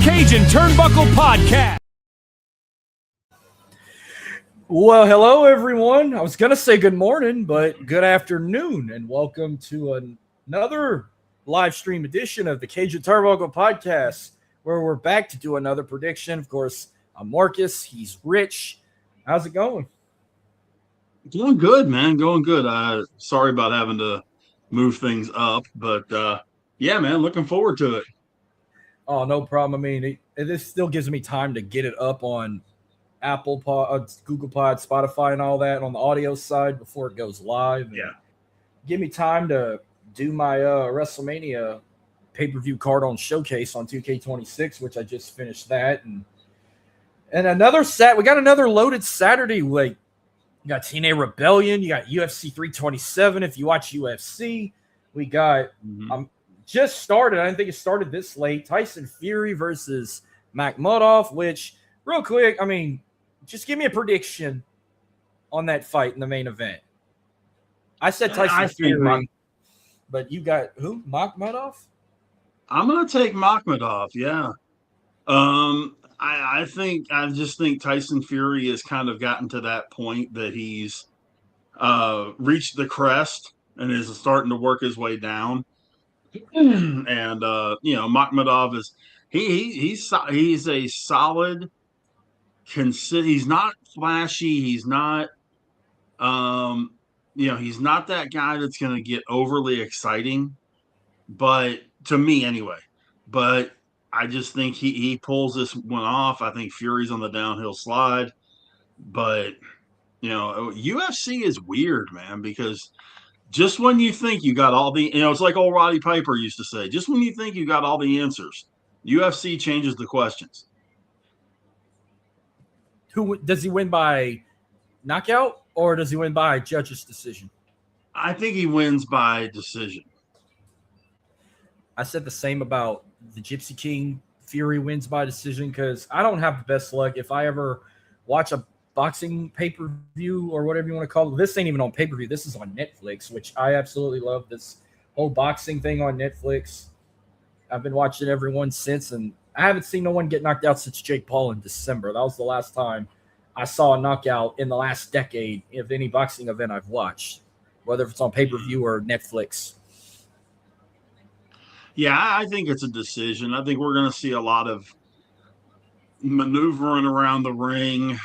Cajun Turnbuckle Podcast. Well, hello, everyone. I was going to say good morning, but good afternoon, and welcome to another live stream edition of the Cajun Turnbuckle Podcast, where we're back to do another prediction. Of course, I'm Marcus. He's Rich. How's it going? Going good, man. Going good. Sorry about having to move things up, but yeah, man, looking forward to it. Oh, no problem. I mean, this still gives me time to get it up on Apple Pod, Google Pod, Spotify, and all that on the audio side before it goes live. Yeah. Give me time to do my WrestleMania pay-per-view card on Showcase on 2K26, which I just finished that. And another we got another loaded Saturday. Like, you got TNA Rebellion, you got UFC 327 if you watch UFC. We got just started. I didn't think it started this late. Tyson Fury versus Makhmudov, which, real quick, I mean, just give me a prediction on that fight in the main event. I said Tyson Fury, but you got who? Makhmudov? I'm gonna take Makhmudov. Yeah. I just think Tyson Fury has kind of gotten to that point that he's reached the crest and is starting to work his way down. And Makhmudov is he's a solid. He's not flashy. He's not he's not that guy that's going to get overly exciting, but to me anyway. But I just think he pulls this one off. I think Fury's on the downhill slide, but UFC is weird, man, because just when you think you got all the, it's like old Roddy Piper used to say, just when you think you got all the answers, UFC changes the questions. Who does he win by knockout or does he win by judge's decision? I think he wins by decision. I said the same about the Gypsy King. Fury wins by decision because I don't have the best luck. If I ever watch a boxing pay-per-view or whatever you want to call it, this ain't even on pay-per-view. This is on Netflix, which I absolutely love. This whole boxing thing on Netflix. I've been watching everyone since, and I haven't seen no one get knocked out since Jake Paul in December. That was the last time I saw a knockout in the last decade of any boxing event I've watched, whether it's on pay-per-view or Netflix. Yeah, I think it's a decision. I think we're going to see a lot of maneuvering around the ring.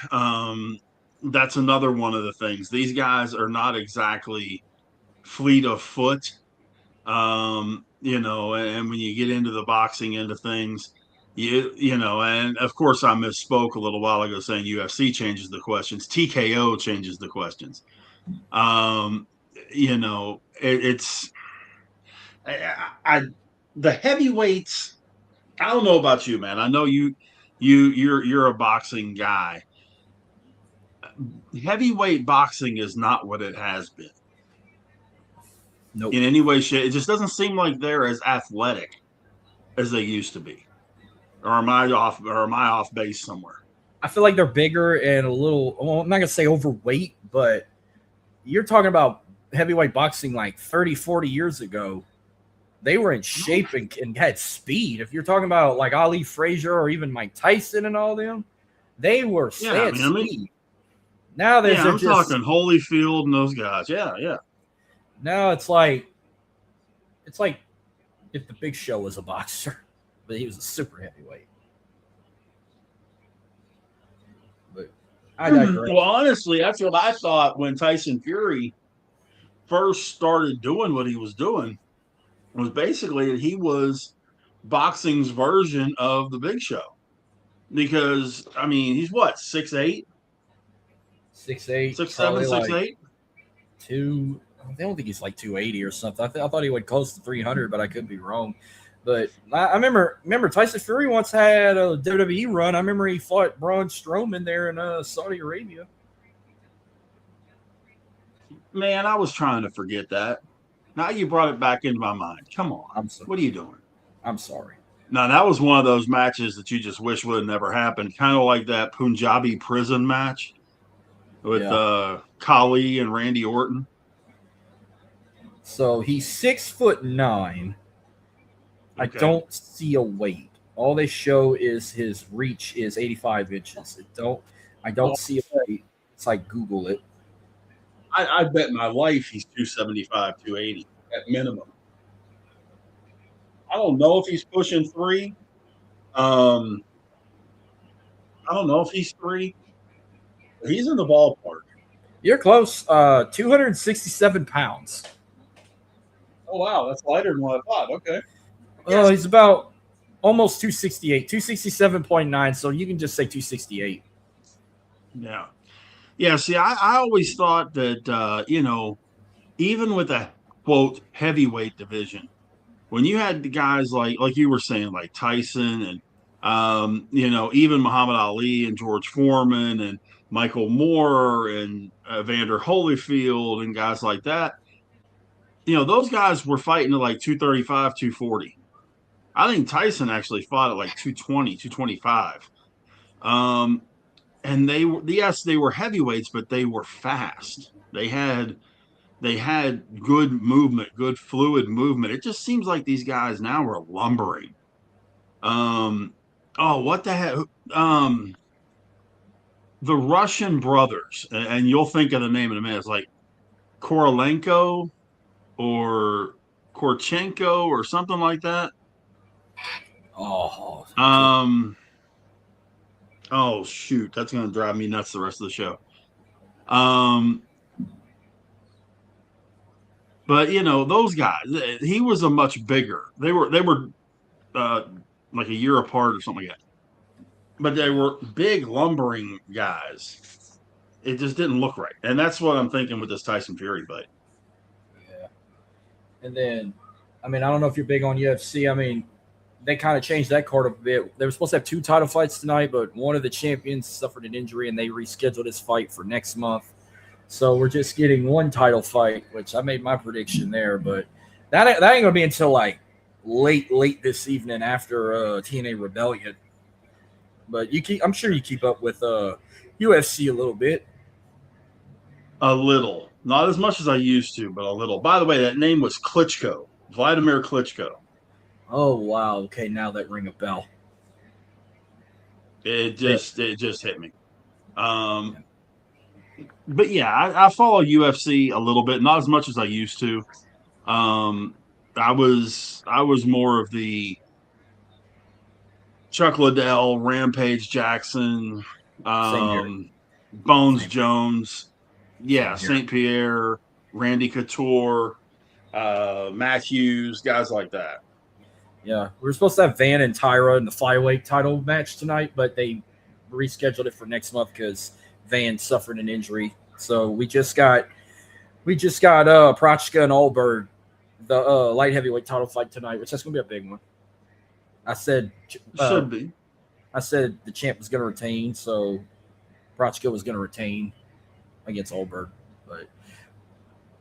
That's another one of the things. These guys are not exactly fleet of foot. And when you get into the boxing end of things, and of course I misspoke a little while ago saying UFC changes the questions. TKO changes the questions. The heavyweights, I don't know about you, man. I know you're a boxing guy. Heavyweight boxing is not what it has been. Nope. In any way, shape. It just doesn't seem like they're as athletic as they used to be. Or am I off base somewhere? I feel like they're bigger and a little, well, I'm not going to say overweight, but you're talking about heavyweight boxing like 30, 40 years ago. They were in shape and had speed. If you're talking about like Ali Frazier or even Mike Tyson and all them, they were speed. Now I'm talking Holyfield and those guys. Yeah. Now it's like if the Big Show was a boxer, but he was a super heavyweight. But I digress. Well, honestly, that's what I thought when Tyson Fury first started doing what he was doing. Was basically he was boxing's version of the Big Show. Because, I mean, he's what, 6'8"? 6'8", 6'7", 6'8"? I don't think he's like 280 or something. I thought he went close to 300, but I could be wrong. But I remember Tyson Fury once had a WWE run. I remember he fought Braun Strowman there in Saudi Arabia. Man, I was trying to forget that. Now you brought it back into my mind. Come on. I'm sorry. What are you doing? I'm sorry. Now, that was one of those matches that you just wish would have never happened. Kind of like that Punjabi prison match with Khali and Randy Orton. So he's 6'9". I don't see a weight. All they show is his reach is 85 inches. I don't see a weight. It's like Google it. I bet my life he's 275, 280 at minimum. I don't know if he's pushing 3. I don't know if he's 3. But he's in the ballpark. You're close. 267 pounds. Oh, wow. That's lighter than what I thought. Okay. Oh, he's about almost 268, 267.9. So you can just say 268. Yeah. Yeah. See, I always thought that, even with a quote heavyweight division, when you had the guys like you were saying, like Tyson and, even Muhammad Ali and George Foreman and Michael Moore and Evander Holyfield and guys like that, those guys were fighting at like 235, 240. I think Tyson actually fought at like 220, 225. And they were, yes, they were heavyweights, but they were fast. They had good movement, good fluid movement. It just seems like these guys now are lumbering. What the heck? The Russian brothers, and you'll think of the name in a minute. It's like Korolenko or Korchenko or something like that. Oh. Oh shoot, that's gonna drive me nuts the rest of the show. But those guys, he was a much bigger. They were like a year apart or something like that. But they were big lumbering guys. It just didn't look right. And that's what I'm thinking with this Tyson Fury fight. Yeah. And then, I don't know if you're big on UFC. They kind of changed that card a bit. They were supposed to have 2 title fights tonight, but one of the champions suffered an injury, and they rescheduled his fight for next month. So we're just getting 1 title fight, which I made my prediction there, but that ain't going to be until like late this evening after TNA Rebellion. But I'm sure you keep up with UFC a little bit. A little. Not as much as I used to, but a little. By the way, that name was Klitschko. Vladimir Klitschko. Oh, wow. Okay, now that ring a bell. It just hit me. But yeah, I follow UFC a little bit, not as much as I used to. I was more of the Chuck Liddell, Rampage Jackson, Bones Jones, St. Pierre, Randy Couture, Matt Hughes, guys like that. Yeah, we were supposed to have Van and Tyra in the flyweight title match tonight, but they rescheduled it for next month because Van suffered an injury. So we just got Prochka and Allberg, the light heavyweight title fight tonight, which that's gonna be a big one. I said should be. I said the champ was gonna retain, so Prochka was gonna retain against Allberg. But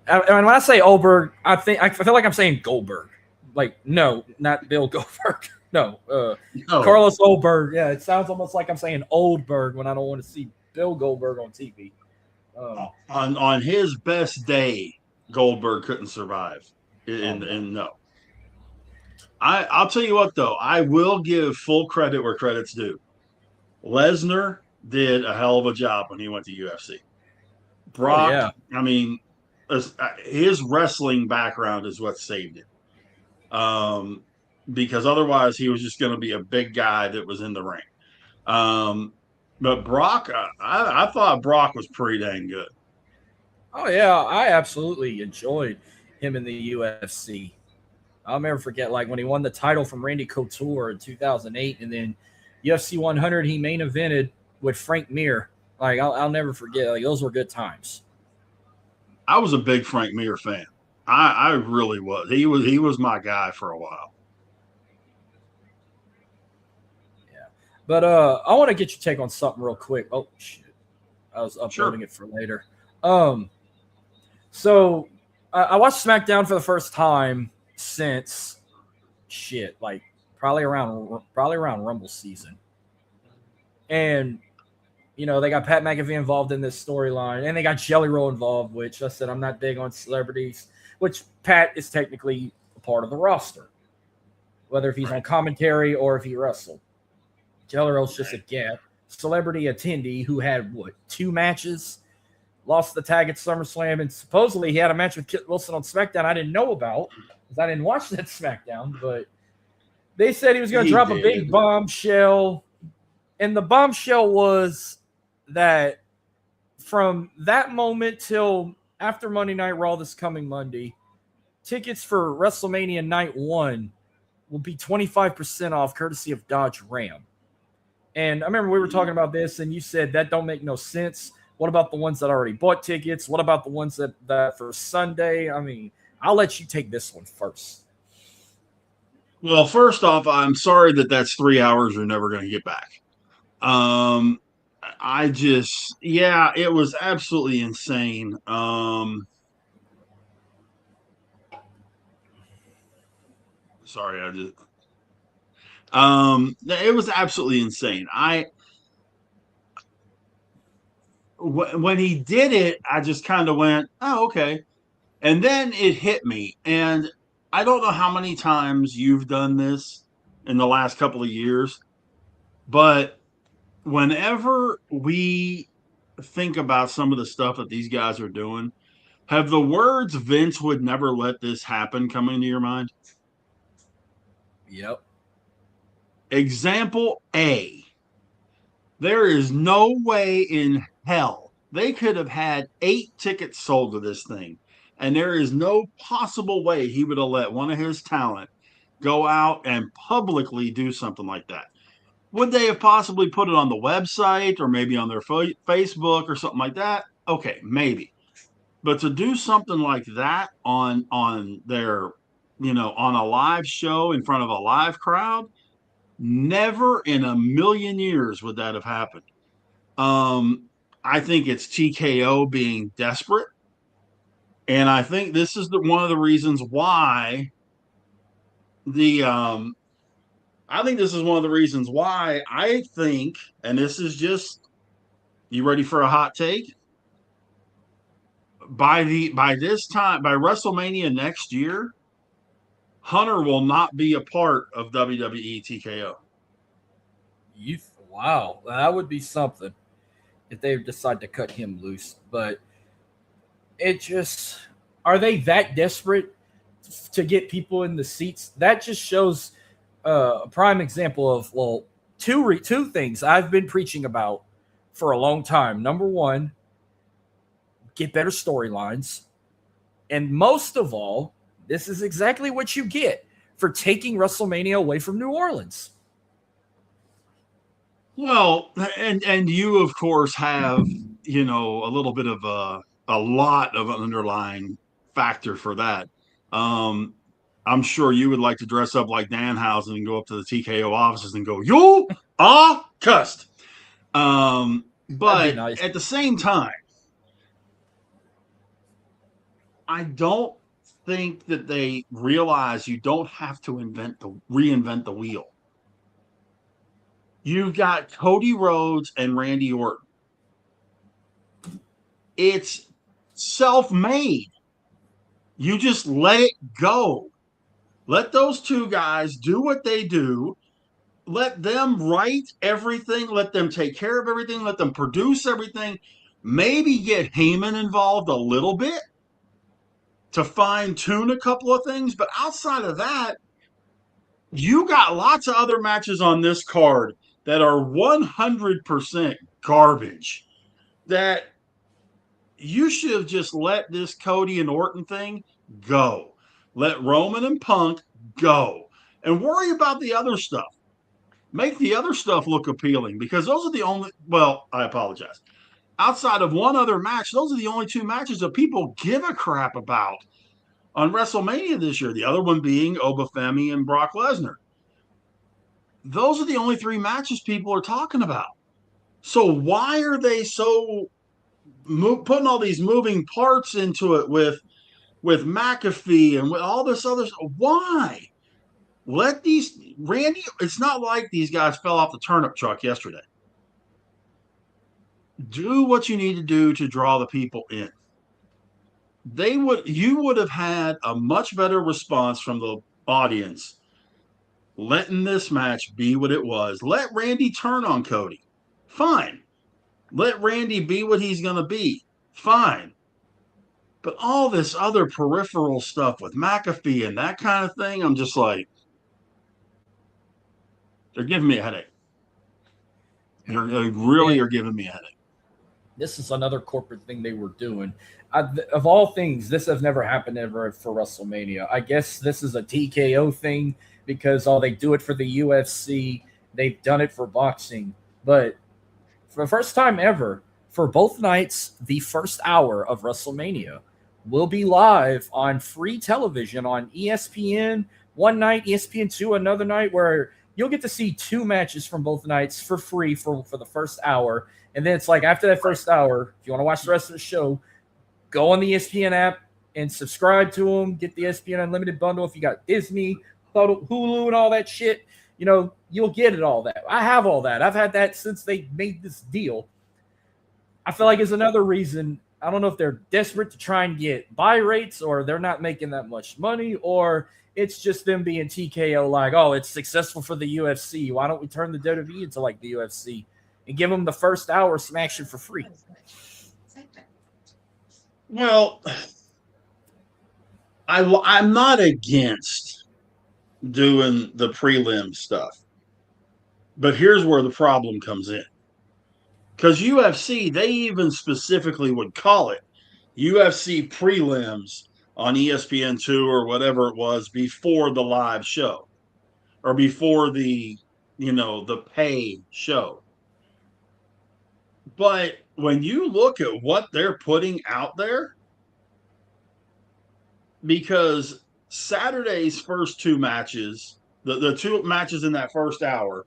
when I say Allberg, I feel like I'm saying Goldberg. Like, no, not Bill Goldberg. No, Carlos Oldberg. Yeah, it sounds almost like I'm saying Oldberg when I don't want to see Bill Goldberg on TV. On his best day, Goldberg couldn't survive. And no. I'll tell you what, though. I will give full credit where credit's due. Lesnar did a hell of a job when he went to UFC. Brock, his wrestling background is what saved him. Because otherwise he was just going to be a big guy that was in the ring. But Brock, I thought Brock was pretty dang good. Oh, yeah. I absolutely enjoyed him in the UFC. I'll never forget, like, when he won the title from Randy Couture in 2008, and then UFC 100, he main evented with Frank Mir. Like, I'll never forget. Like, those were good times. I was a big Frank Mir fan. I really was. He was my guy for a while. Yeah. But I want to get your take on something real quick. Oh, shit. I was uploading it for later. So I watched SmackDown for the first time since probably around Rumble season. And they got Pat McAfee involved in this storyline, and they got Jelly Roll involved, which I said I'm not big on celebrities, which Pat is technically a part of the roster. whether if he's on commentary or if he wrestled. Del Rio's just a celebrity attendee who had, 2 matches? Lost the tag at SummerSlam, and supposedly he had a match with Kit Wilson on SmackDown I didn't know about because I didn't watch that SmackDown, but they said he was going to drop a big bombshell, and the bombshell was that from that moment till after Monday Night Raw this coming Monday, tickets for WrestleMania Night 1 will be 25% off courtesy of Dodge Ram. And I remember we were talking about this, and you said that don't make no sense. What about the ones that already bought tickets? What about the ones that for Sunday? I mean, I'll let you take this one first. Well, first off, I'm sorry that's 3 hours you're never going to get back. It was absolutely insane. It was absolutely insane. When he did it, I just kind of went, oh, okay. And then it hit me. And I don't know how many times you've done this in the last couple of years, but whenever we think about some of the stuff that these guys are doing, have the words Vince would never let this happen come into your mind? Yep. Example A. There is no way in hell they could have had 8 tickets sold to this thing. And there is no possible way he would have let one of his talent go out and publicly do something like that. Would they have possibly put it on the website or maybe on their Facebook or something like that? Okay, maybe. But to do something like that on their, on a live show in front of a live crowd, never in a million years would that have happened. I think it's TKO being desperate. And I think this is one of the reasons why I think, and this is just, you ready for a hot take? By WrestleMania next year, Hunter will not be a part of WWE TKO. Wow, that would be something if they decide to cut him loose. But are they that desperate to get people in the seats? That just shows a prime example of, two things I've been preaching about for a long time. Number one, get better storylines. And most of all, this is exactly what you get for taking WrestleMania away from New Orleans. Well, and you, of course, have, a little bit of a lot of an underlying factor for that. I'm sure you would like to dress up like Danhausen and go up to the TKO offices and go, "You are cussed." But nice. At the same time, I don't think that they realize you don't have to reinvent the wheel. You've got Cody Rhodes and Randy Orton. It's self-made. You just let it go. Let those two guys do what they do. Let them write everything. Let them take care of everything. Let them produce everything. Maybe get Heyman involved a little bit to fine-tune a couple of things. But outside of that, you got lots of other matches on this card that are 100% garbage that you should have just let this Cody and Orton thing go. Let Roman and Punk go. And worry about the other stuff. Make the other stuff look appealing because those are the only, I apologize. Outside of one other match, those are the only 2 matches that people give a crap about on WrestleMania this year. The other one being Obafemi and Brock Lesnar. Those are the only 3 matches people are talking about. So why are they so putting all these moving parts into it with McAfee and with all this other stuff? Why? Let Randy, it's not like these guys fell off the turnip truck yesterday. Do what you need to do to draw the people in. You would have had a much better response from the audience letting this match be what it was. Let Randy turn on Cody. Fine. Let Randy be what he's going to be. Fine. But all this other peripheral stuff with McAfee and that kind of thing, I'm just like, they're giving me a headache. They really are giving me a headache. This is another corporate thing they were doing. Of all things, this has never happened ever for WrestleMania. I guess this is a TKO thing because they do it for the UFC. They've done it for boxing. But for the first time ever, for both nights, the first hour of WrestleMania will be live on free television on ESPN one night, ESPN2 another night, where you'll get to see 2 matches from both nights for free for the first hour. And then it's like after that first hour, if you want to watch the rest of the show, go on the ESPN app and subscribe to them. Get the ESPN Unlimited bundle if you got Disney, Hulu, and all that shit. You'll get it all that. I have all that. I've had that since they made this deal. I feel like it's another reason. I don't know if they're desperate to try and get buy rates or they're not making that much money or it's just them being TKO like, oh, it's successful for the UFC. Why don't we turn the WWE into like the UFC and give them the first hour some action for free? Well, I'm not against doing the prelim stuff, but here's where the problem comes in. Because UFC, they even specifically would call it UFC prelims on ESPN2 or whatever it was before the live show or before the pay show. But when you look at what they're putting out there, because Saturday's first 2 matches, the 2 matches in that first hour,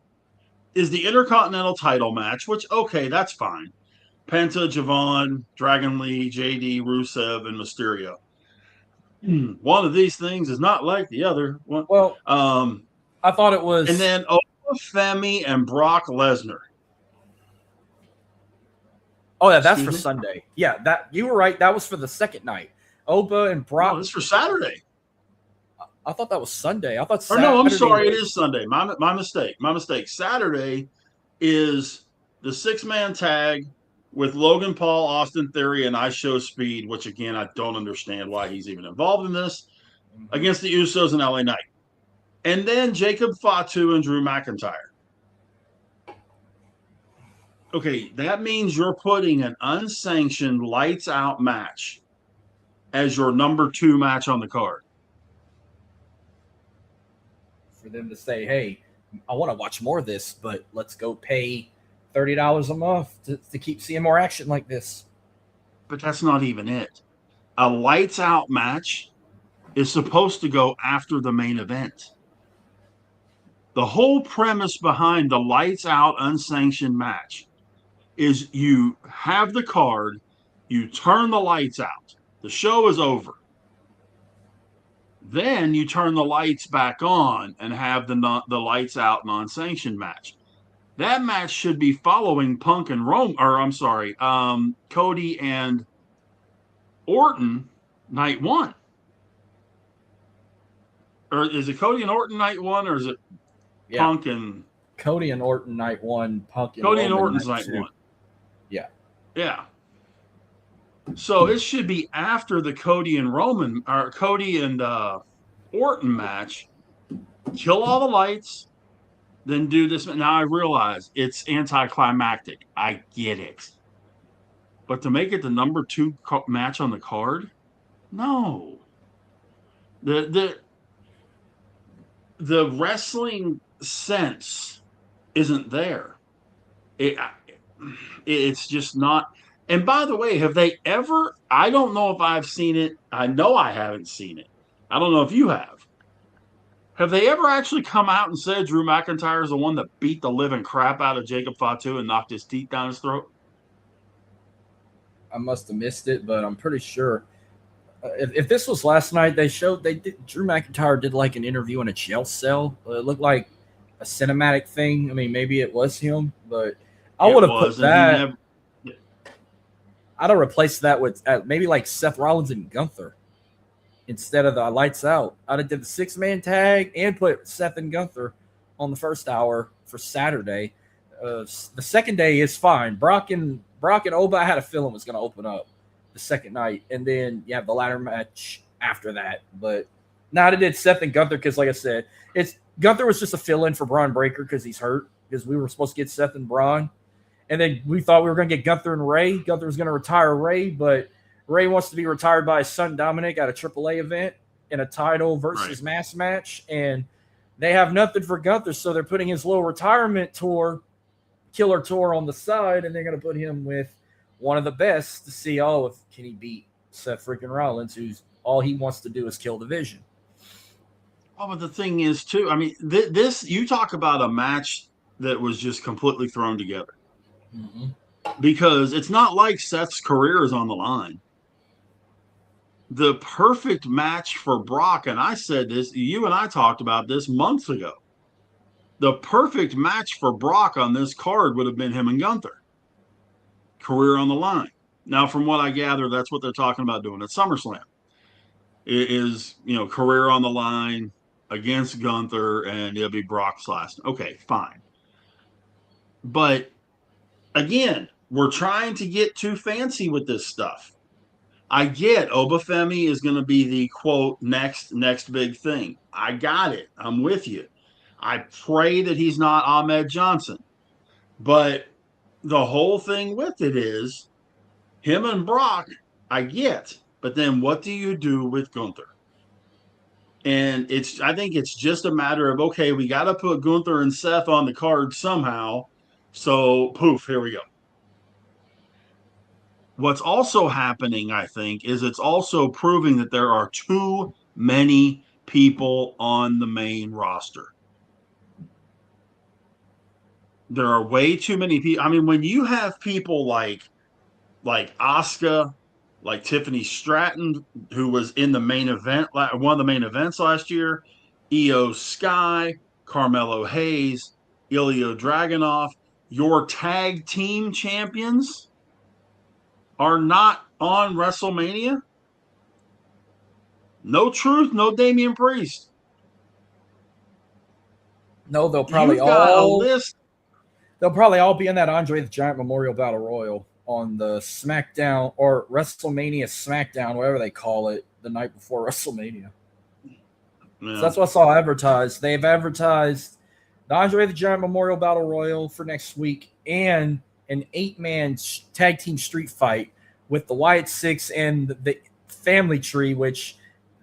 is the Intercontinental title match, which, okay, that's fine. Penta, Javon, Dragon Lee, JD, Rusev, and Mysterio. One of these things is not like the other one. Well, I thought it was. And then Femi and Brock Lesnar. Oh, yeah, that's for Sunday. Yeah, that you were right. That was for the second night. Oba and Brock. No, this is for Saturday. I thought that was Sunday. I thought Saturday. No, I'm sorry. It is Sunday. My mistake. Saturday is the 6-man tag with Logan Paul, Austin Theory, and I Show Speed, which, again, I don't understand why he's even involved in this, against the Usos and LA Knight. And then Jacob Fatu and Drew McIntyre. Okay, that means you're putting an unsanctioned lights-out match as your number 2 match on the card. For them to say, hey, I want to watch more of this, but let's go pay $30 a month to keep seeing more action like this. But that's not even it. A lights-out match is supposed to go after the main event. The whole premise behind the lights-out unsanctioned match is you have the card, you turn the lights out, the show is over. Then you turn the lights back on and have the lights out non-sanctioned match. That match should be following Cody and Orton night 1. Or is it Cody and Orton night 1 or is it Punk and Cody and Orton night 1, Punk and Cody and Orton's night 1. Yeah. Yeah. So it should be after the Cody and Orton match. Kill all the lights, then do this. Now I realize it's anticlimactic. I get it. But to make it the number 2 match on the card, no. The wrestling sense isn't there. It's just not. And by the way, have they ever? I don't know if I've seen it. I know I haven't seen it. I don't know if you have. Have they ever actually come out and said Drew McIntyre is the one that beat the living crap out of Jacob Fatu and knocked his teeth down his throat? I must have missed it, but I'm pretty sure. If this was last night, Drew McIntyre did like an interview in a jail cell. It looked like a cinematic thing. I mean, maybe it was him, but I would have put that. I'd have replaced that with maybe like Seth Rollins and Gunther instead of the lights out. I'd have did the 6-man tag and put Seth and Gunther on the first hour for Saturday. The second day is fine. Brock and Oba, I had a feeling was going to open up the second night, and then you have the ladder match after that. But not it did Seth and Gunther because, like I said, Gunther was just a fill-in for Braun Breaker because he's hurt. Because we were supposed to get Seth and Braun, and then we thought we were going to get Gunther and Ray. Gunther was going to retire Ray, but Ray wants to be retired by his son Dominic at a AAA event in a title versus mass match, and they have nothing for Gunther, so they're putting his little retirement tour, killer tour, on the side, and they're going to put him with one of the best to see, if can he beat Seth freaking Rollins, who's all he wants to do is kill division. Oh, but the thing is, too, I mean, this you talk about a match that was just completely thrown together. Mm-hmm. Because it's not like Seth's career is on the line. The perfect match for Brock, and I said this, you and I talked about this months ago. The perfect match for Brock on this card would have been him and Gunther. Career on the line. Now, from what I gather, that's what they're talking about doing at SummerSlam. It is, career on the line against Gunther, and it'll be Brock's last. Okay, fine. But again, we're trying to get too fancy with this stuff. I get Obafemi is going to be the, quote, next big thing. I got it. I'm with you. I pray that he's not Ahmed Johnson. But the whole thing with it is him and Brock, I get. But then what do you do with Gunther? And I think it's just a matter of, okay, we got to put Gunther and Seth on the card somehow. So, poof, here we go. What's also happening, I think, is it's also proving that there are too many people on the main roster. There are way too many people. I mean, when you have people like Asuka, like Tiffany Stratton, who was in the main event, one of the main events last year, Io Sky, Carmelo Hayes, Ilya Dragunov, your tag team champions are not on WrestleMania. No Truth, no Damian Priest. No, they'll probably all be in that Andre the Giant Memorial Battle Royal on the SmackDown or WrestleMania SmackDown, whatever they call it, the night before WrestleMania. Yeah. So that's what I saw advertised. They've advertised the Andre the Giant Memorial Battle Royal for next week and an 8-man tag team street fight with the Wyatt Six and the Family Tree, which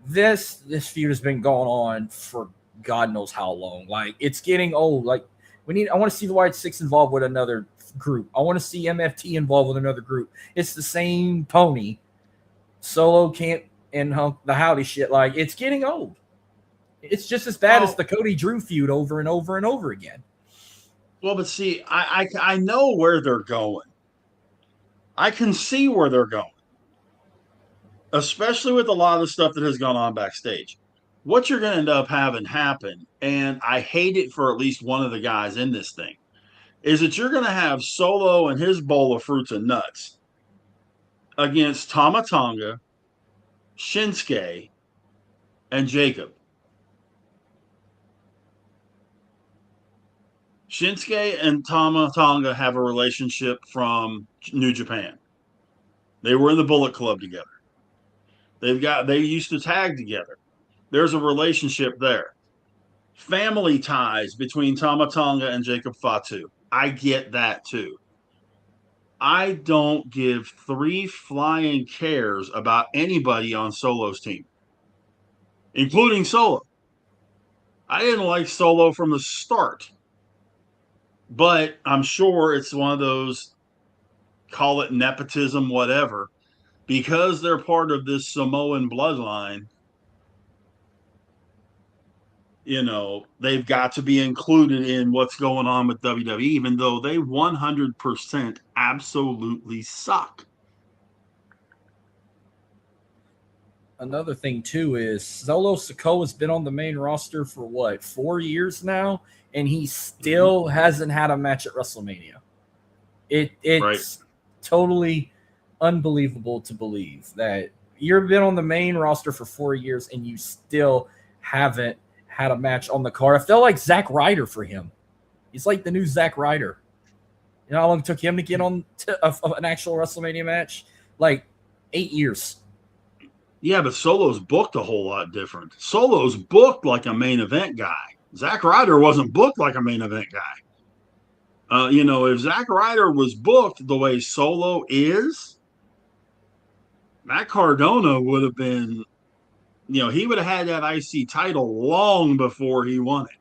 this feud has been going on for God knows how long. Like, it's getting old. Like, I want to see the Wyatt Six involved with another group. I want to see MFT involved with another group. It's the same pony. Solo can't and the Howdy shit. Like, it's getting old. It's just as bad as the Cody Drew feud over and over and over again. Well, but see, I know where they're going. I can see where they're going, especially with a lot of the stuff that has gone on backstage. What you're going to end up having happen, and I hate it for at least one of the guys in this thing, is that you're going to have Solo and his bowl of fruits and nuts against Tama Tonga, Shinsuke, and Jacob. Shinsuke and Tama Tonga have a relationship from New Japan. They were in the Bullet Club together. They used to tag together. There's a relationship there. Family ties between Tama Tonga and Jacob Fatu. I get that too. I don't give 3 flying cares about anybody on Solo's team, including Solo. I didn't like Solo from the start. But I'm sure it's one of those, call it nepotism, whatever, because they're part of this Samoan bloodline, they've got to be included in what's going on with WWE, even though they 100% absolutely suck. Another thing, too, is Solo Sikoa's been on the main roster for 4 years now? And he still hasn't had a match at WrestleMania. It's totally unbelievable to believe that you've been on the main roster for 4 years and you still haven't had a match on the card. I felt like Zack Ryder for him. He's like the new Zack Ryder. You know how long it took him to get on an actual WrestleMania match? Like 8 years. Yeah, but Solo's booked a whole lot different. Solo's booked like a main event guy. Zack Ryder wasn't booked like a main event guy. If Zack Ryder was booked the way Solo is, Matt Cardona would have been, he would have had that IC title long before he won it.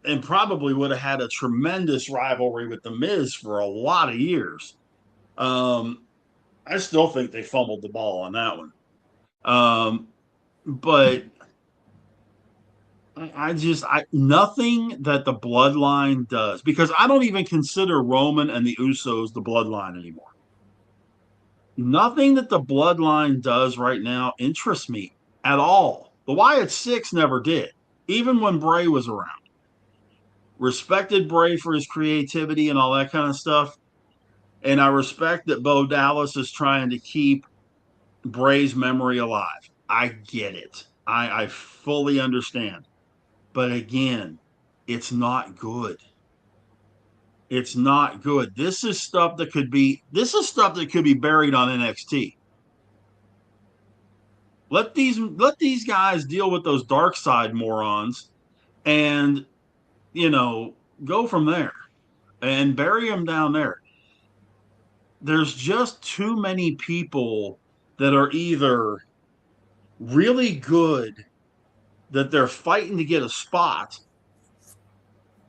And probably would have had a tremendous rivalry with The Miz for a lot of years. I still think they fumbled the ball on that one. But nothing that the bloodline does, because I don't even consider Roman and the Usos the bloodline anymore. Nothing that the bloodline does right now interests me at all. The Wyatt Six never did, even when Bray was around. Respected Bray for his creativity and all that kind of stuff. And I respect that Bo Dallas is trying to keep Bray's memory alive. I get it. I fully understand. But again, it's not good. It's not good. This is stuff that could be buried on NXT. Let these guys deal with those dark side morons and go from there and bury them down there. There's just too many people that are either really good that they're fighting to get a spot,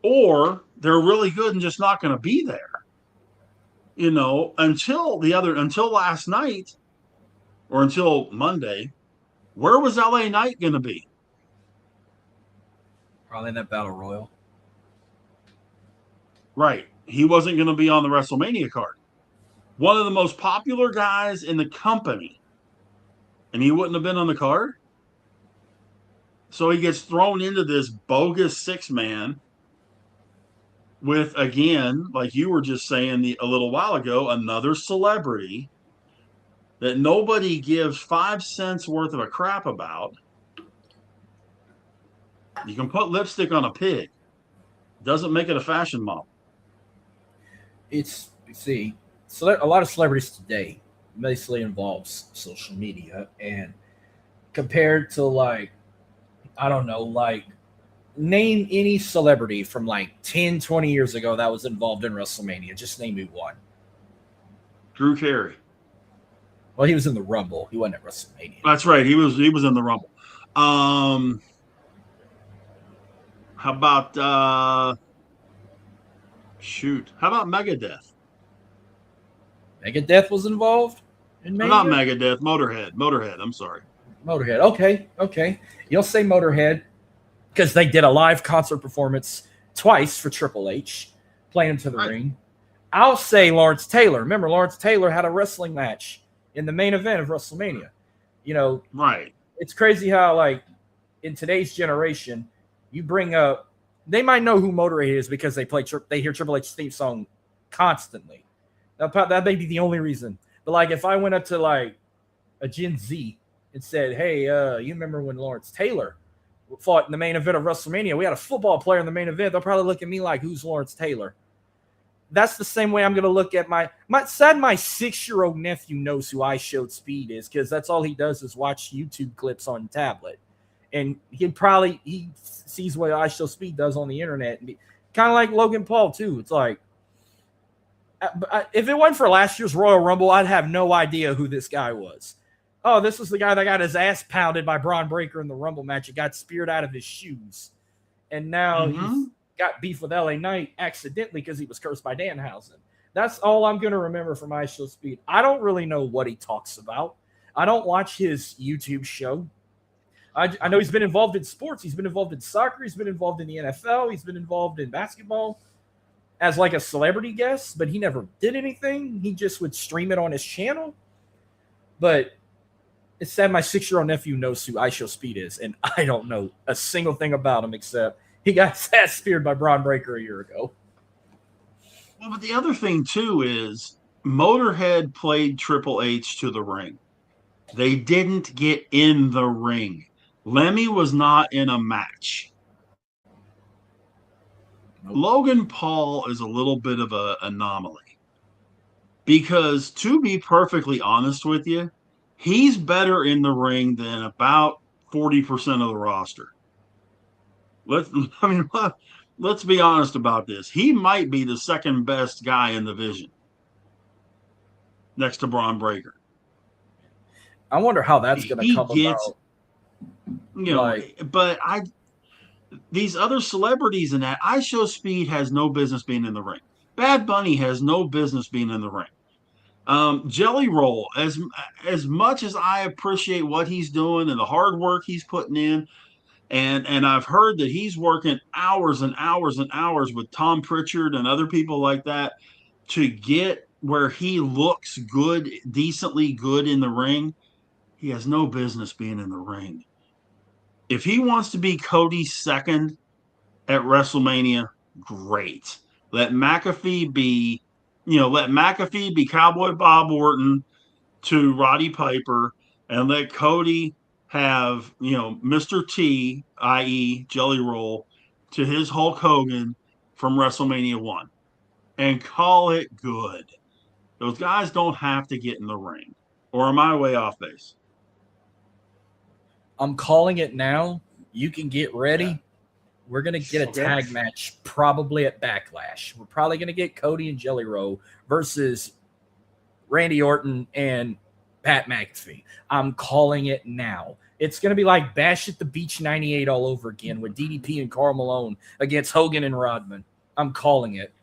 or they're really good and just not going to be there. Until last night or until Monday, where was LA Knight going to be? Probably in that Battle Royal. Right. He wasn't going to be on the WrestleMania card. One of the most popular guys in the company, and he wouldn't have been on the card. So he gets thrown into this bogus six-man with, again, like you were just saying a little while ago, another celebrity that nobody gives 5 cents worth of a crap about. You can put lipstick on a pig. Doesn't make it a fashion model. A lot of celebrities today basically involves social media, and compared to name any celebrity from 10, 20 years ago that was involved in WrestleMania. Just name me one. Drew Carey. Well, he was in the Rumble. He wasn't at WrestleMania. That's right. He was in the Rumble. How about How about Megadeth? Megadeth was involved in Mania? Not Megadeth, Motorhead. I'm sorry. Motorhead. Okay. You'll say Motorhead because they did a live concert performance twice for Triple H, playing him to the ring. I'll say Lawrence Taylor. Remember, Lawrence Taylor had a wrestling match in the main event of WrestleMania. Right. It's crazy how, in today's generation, you bring up, they might know who Motorhead is because they hear Triple H's theme song constantly. That may be the only reason. But if I went up to a Gen Z and said, "Hey, you remember when Lawrence Taylor fought in the main event of WrestleMania? We had a football player in the main event." They'll probably look at me like, "Who's Lawrence Taylor?" That's the same way I'm going to look at my 6-year-old nephew knows who I Showed Speed is, because that's all he does is watch YouTube clips on tablet. And he sees what I Show Speed does on the internet. Kind of like Logan Paul, too. It's if it wasn't for last year's Royal Rumble, I'd have no idea who this guy was. Oh, this was the guy that got his ass pounded by Braun Breaker in the Rumble match. It got speared out of his shoes. And now he's got beef with LA Knight accidentally because he was cursed by Danhausen. That's all I'm going to remember from I Show Speed. I don't really know what he talks about. I don't watch his YouTube show. I know he's been involved in sports. He's been involved in soccer. He's been involved in the NFL. He's been involved in basketball as a celebrity guest, but he never did anything. He just would stream it on his channel. But it's sad my 6-year-old nephew knows who I Show Speed is, and I don't know a single thing about him except he got his ass speared by Braun Breaker a year ago. Well, but the other thing, too, is Motorhead played Triple H to the ring. They didn't get in the ring. Lemmy was not in a match. Nope. Logan Paul is a little bit of an anomaly because, to be perfectly honest with you, he's better in the ring than about 40% of the roster. Let's I mean let's be honest about this. He might be the second best guy in the division next to Braun Breaker. I wonder how that's going to He come gets, about. Like, but these other celebrities in that iShow Speed has no business being in the ring. Bad Bunny has no business being in the ring. Jelly Roll, as much as I appreciate what he's doing and the hard work he's putting in, and I've heard that he's working hours and hours and hours with Tom Pritchard and other people like that to get where he looks good, decently good in the ring. He has no business being in the ring. If he wants to be Cody's second at WrestleMania, great. Let McAfee be, let McAfee be Cowboy Bob Orton to Roddy Piper, and let Cody have, Mr. T, i.e., Jelly Roll, to his Hulk Hogan from WrestleMania 1 and call it good. Those guys don't have to get in the ring. Or am I way off base? I'm calling it now. You can get ready. Yeah. We're going to get a tag match probably at Backlash. We're probably going to get Cody and Jelly Roll versus Randy Orton and Pat McAfee. I'm calling it now. It's going to be like Bash at the Beach 98 all over again with DDP and Karl Malone against Hogan and Rodman. I'm calling it.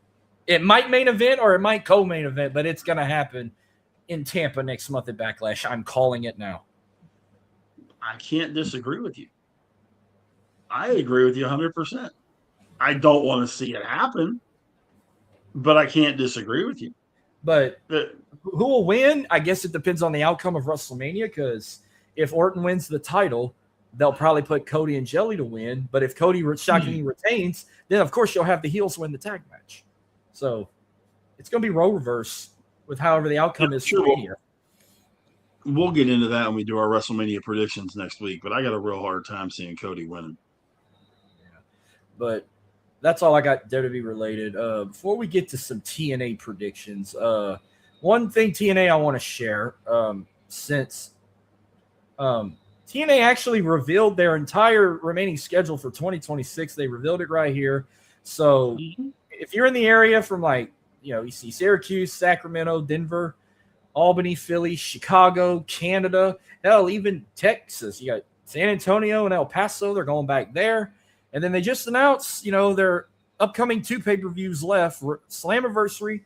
It might main event or it might co-main event, but it's going to happen in Tampa next month at Backlash. I'm calling it now. I can't disagree with you. I agree with you 100%. I don't want to see it happen, but I can't disagree with you. But who will win? I guess it depends on the outcome of WrestleMania, because if Orton wins the title, they'll probably put Cody and Jelly to win. But if Cody shockingly retains, then of course you'll have the heels win the tag match. So it's going to be role reverse with however the outcome is for here. We'll get into that when we do our WrestleMania predictions next week, but I got a real hard time seeing Cody winning. Yeah. But that's all I got WWE related. Before we get to some TNA predictions, one thing TNA I want to share, since TNA actually revealed their entire remaining schedule for 2026. They revealed it right here. So if you're in the area from you see Syracuse, Sacramento, Denver, Albany, Philly, Chicago, Canada, hell, even Texas. You got San Antonio and El Paso. They're going back there. And then they just announced, their upcoming 2 pay-per-views left. Slammiversary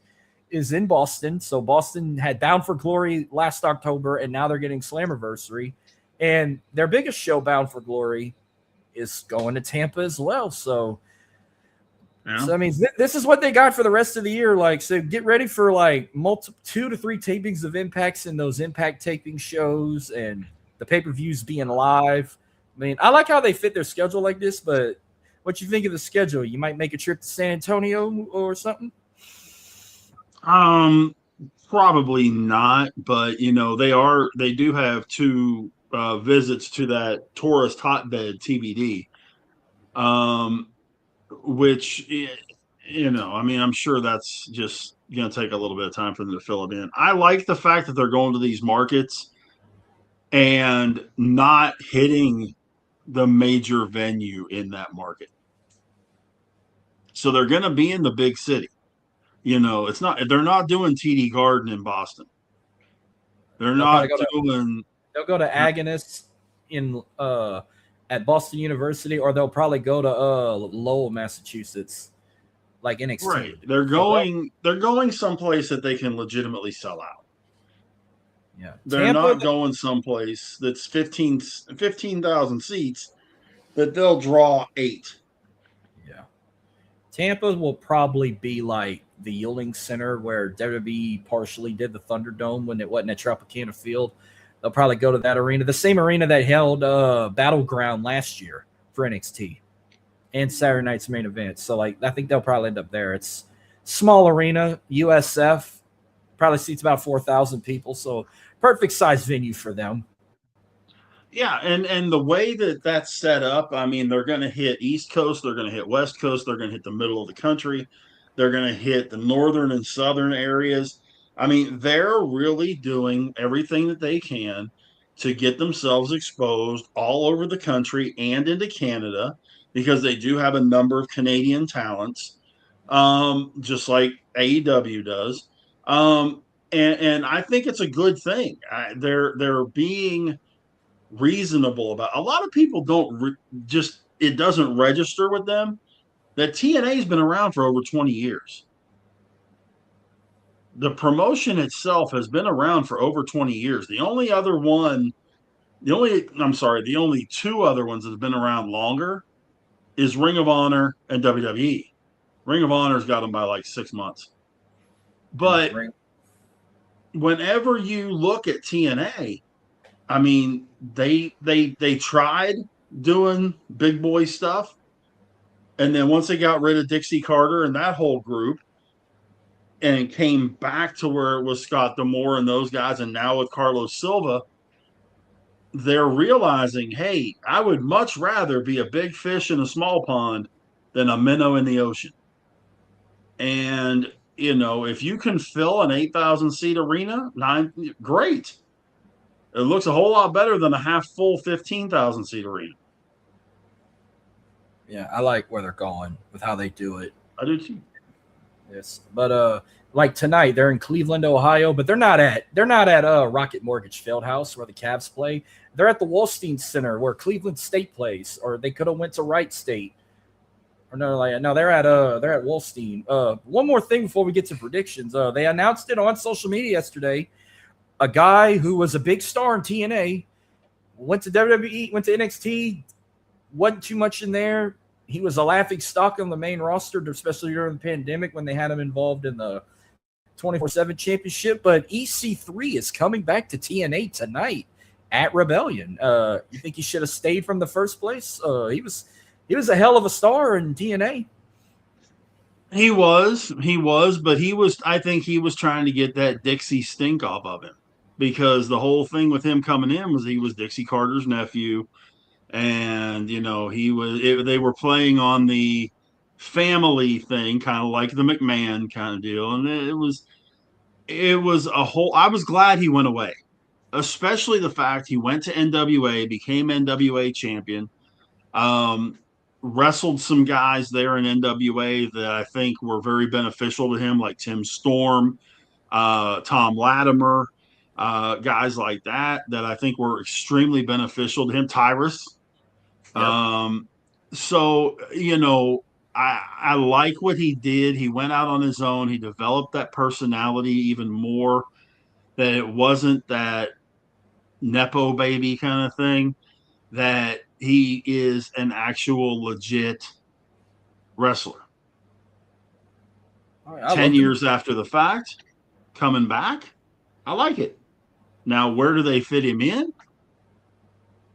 is in Boston. So Boston had Bound for Glory last October, and now they're getting Slammiversary. And their biggest show, Bound for Glory, is going to Tampa as well. So I mean, this is what they got for the rest of the year. So get ready for 2 to 3 tapings of Impacts in those Impact taping shows and the pay-per-views being live. I mean, I like how they fit their schedule like this, but what you think of the schedule? You might make a trip to San Antonio or something? Probably not, but they do have 2 visits to that tourist hotbed TBD. Which, I mean, I'm sure that's just going to take a little bit of time for them to fill it in. I like the fact that they're going to these markets and not hitting the major venue in that market. So they're going to be in the big city. They're not doing TD Garden in Boston. They'll go to Agonists in at Boston University, or they'll probably go to Lowell, Massachusetts, like NXT. Right. They're going someplace that they can legitimately sell out. Yeah. They're not going someplace that's 15,000 seats that they'll draw 8. Yeah. Tampa will probably be like the Yielding Center where WWE partially did the Thunderdome when it wasn't at Tropicana Field. They'll probably go to that arena, the same arena that held Battleground last year for NXT and Saturday Night's main event. So, I think they'll probably end up there. It's small arena, USF, probably seats about 4,000 people. So, perfect size venue for them. Yeah, and the way that that's set up, I mean, they're going to hit East Coast, they're going to hit West Coast, they're going to hit the middle of the country, they're going to hit the northern and southern areas. I mean, they're really doing everything that they can to get themselves exposed all over the country and into Canada because they do have a number of Canadian talents, just like AEW does. And I think it's a good thing. They're being reasonable about. A lot of people don't just it doesn't register with them that TNA has been around for over 20 years. The promotion itself has been around for over 20 years. The only two other ones that have been around longer is Ring of Honor and WWE. Ring of Honor's got them by like 6 months. But whenever you look at TNA, I mean, they tried doing big boy stuff, and then once they got rid of Dixie Carter and that whole group, and came back to where it was Scott D'Amore and those guys, and now with Carlos Silva, they're realizing, hey, I would much rather be a big fish in a small pond than a minnow in the ocean. And if you can fill an 8,000 seat arena, great. It looks a whole lot better than a half full 15,000 seat arena. Yeah, I like where they're going with how they do it. I do too. Yes, but like tonight they're in Cleveland, Ohio, but they're not at Rocket Mortgage Fieldhouse where the Cavs play. They're at the Wolstein Center where Cleveland State plays, or they could have went to Wright State. Or no, they're at Wolstein. One more thing before we get to predictions. They announced it on social media yesterday. A guy who was a big star in TNA went to WWE, went to NXT, wasn't too much in there. He was a laughing stock on the main roster, especially during the pandemic when they had him involved in the 24/7 championship. But EC3 is coming back to TNA tonight at Rebellion. You think he should have stayed from the first place? He was a hell of a star in TNA. He was, but I think he was trying to get that Dixie stink off of him, because the whole thing with him coming in was he was Dixie Carter's nephew. And they were playing on the family thing, kind of like the McMahon kind of deal, and it was a whole. I was glad he went away, especially the fact he went to NWA, became NWA champion, wrestled some guys there in NWA that I think were very beneficial to him, like Tim Storm, Tom Latimer, guys like that I think were extremely beneficial to him. Tyrus. Yep. So, I like what he did. He went out on his own. He developed that personality even more, that it wasn't that Nepo baby kind of thing, that he is an actual legit wrestler. Right, 10 years after the fact, coming back, I like it. Now, where do they fit him in?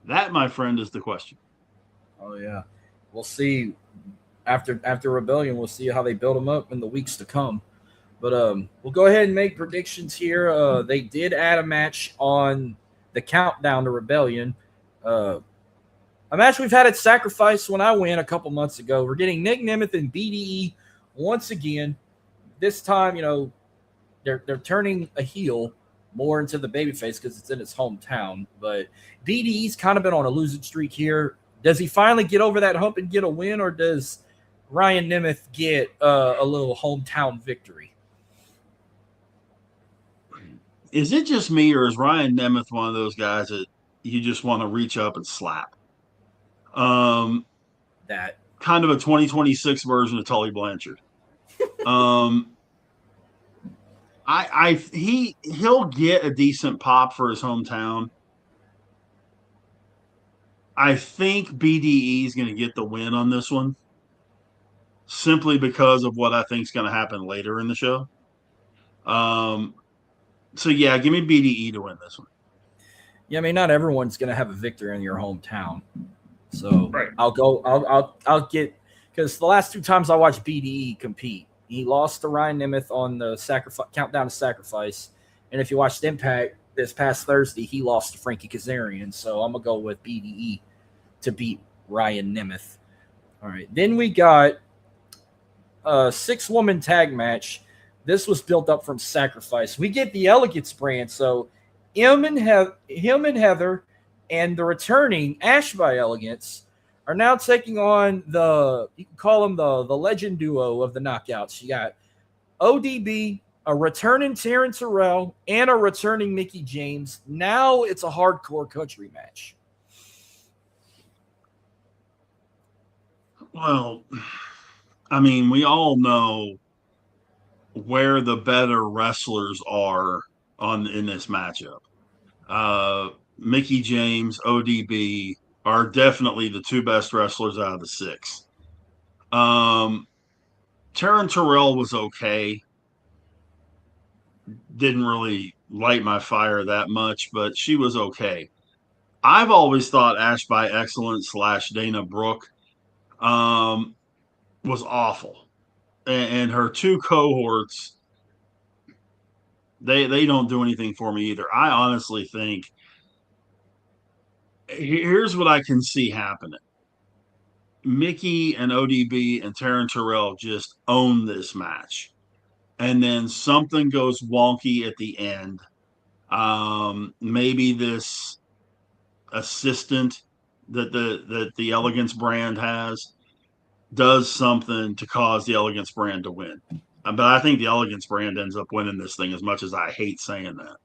That, my friend, is the question. Oh yeah, we'll see. After Rebellion, we'll see how they build them up in the weeks to come. But we'll go ahead and make predictions here. They did add a match on the countdown to Rebellion. A match we've had at Sacrifice when I went a couple months ago. We're getting Nick Nemeth and BDE once again. This time, they're turning a heel more into the babyface because it's in his hometown. But BDE's kind of been on a losing streak here. Does he finally get over that hump and get a win, or does Ryan Nemeth get a little hometown victory? Is it just me, or is Ryan Nemeth one of those guys that you just want to reach up and slap? That kind of a 2026 version of Tully Blanchard. He'll get a decent pop for his hometown. I think BDE is going to get the win on this one, simply because of what I think is going to happen later in the show. So yeah, give me BDE to win this one. Yeah, I mean, not everyone's going to have a victory in your hometown. So right. I'll get, because the last two times I watched BDE compete, he lost to Ryan Nemeth on the countdown to Sacrifice. And if you watched Impact, this past Thursday, he lost to Frankie Kazarian. So I'm going to go with BDE to beat Ryan Nemeth. All right. Then we got a 6-woman tag match. This was built up from Sacrifice. We get the Elegance brand. So him and Heather and the returning Ash by Elegance are now taking on you can call them the legend duo of the Knockouts. You got ODB, a returning Taryn Terrell, and a returning Mickie James. Now it's a hardcore country match. Well, I mean, we all know where the better wrestlers are in this matchup. Mickie James, ODB are definitely the 2 best wrestlers out of the 6. Taryn Terrell was okay. Didn't really light my fire that much, but she was okay. I've always thought Ash by Excellence / Dana Brooke was awful. And her 2 cohorts, they don't do anything for me either. I honestly think here's what I can see happening. Mickie and ODB and Taryn Terrell just own this match. And then something goes wonky at the end. Maybe this assistant that the Elegance brand has does something to cause the Elegance brand to win. But I think the Elegance brand ends up winning this thing, as much as I hate saying that.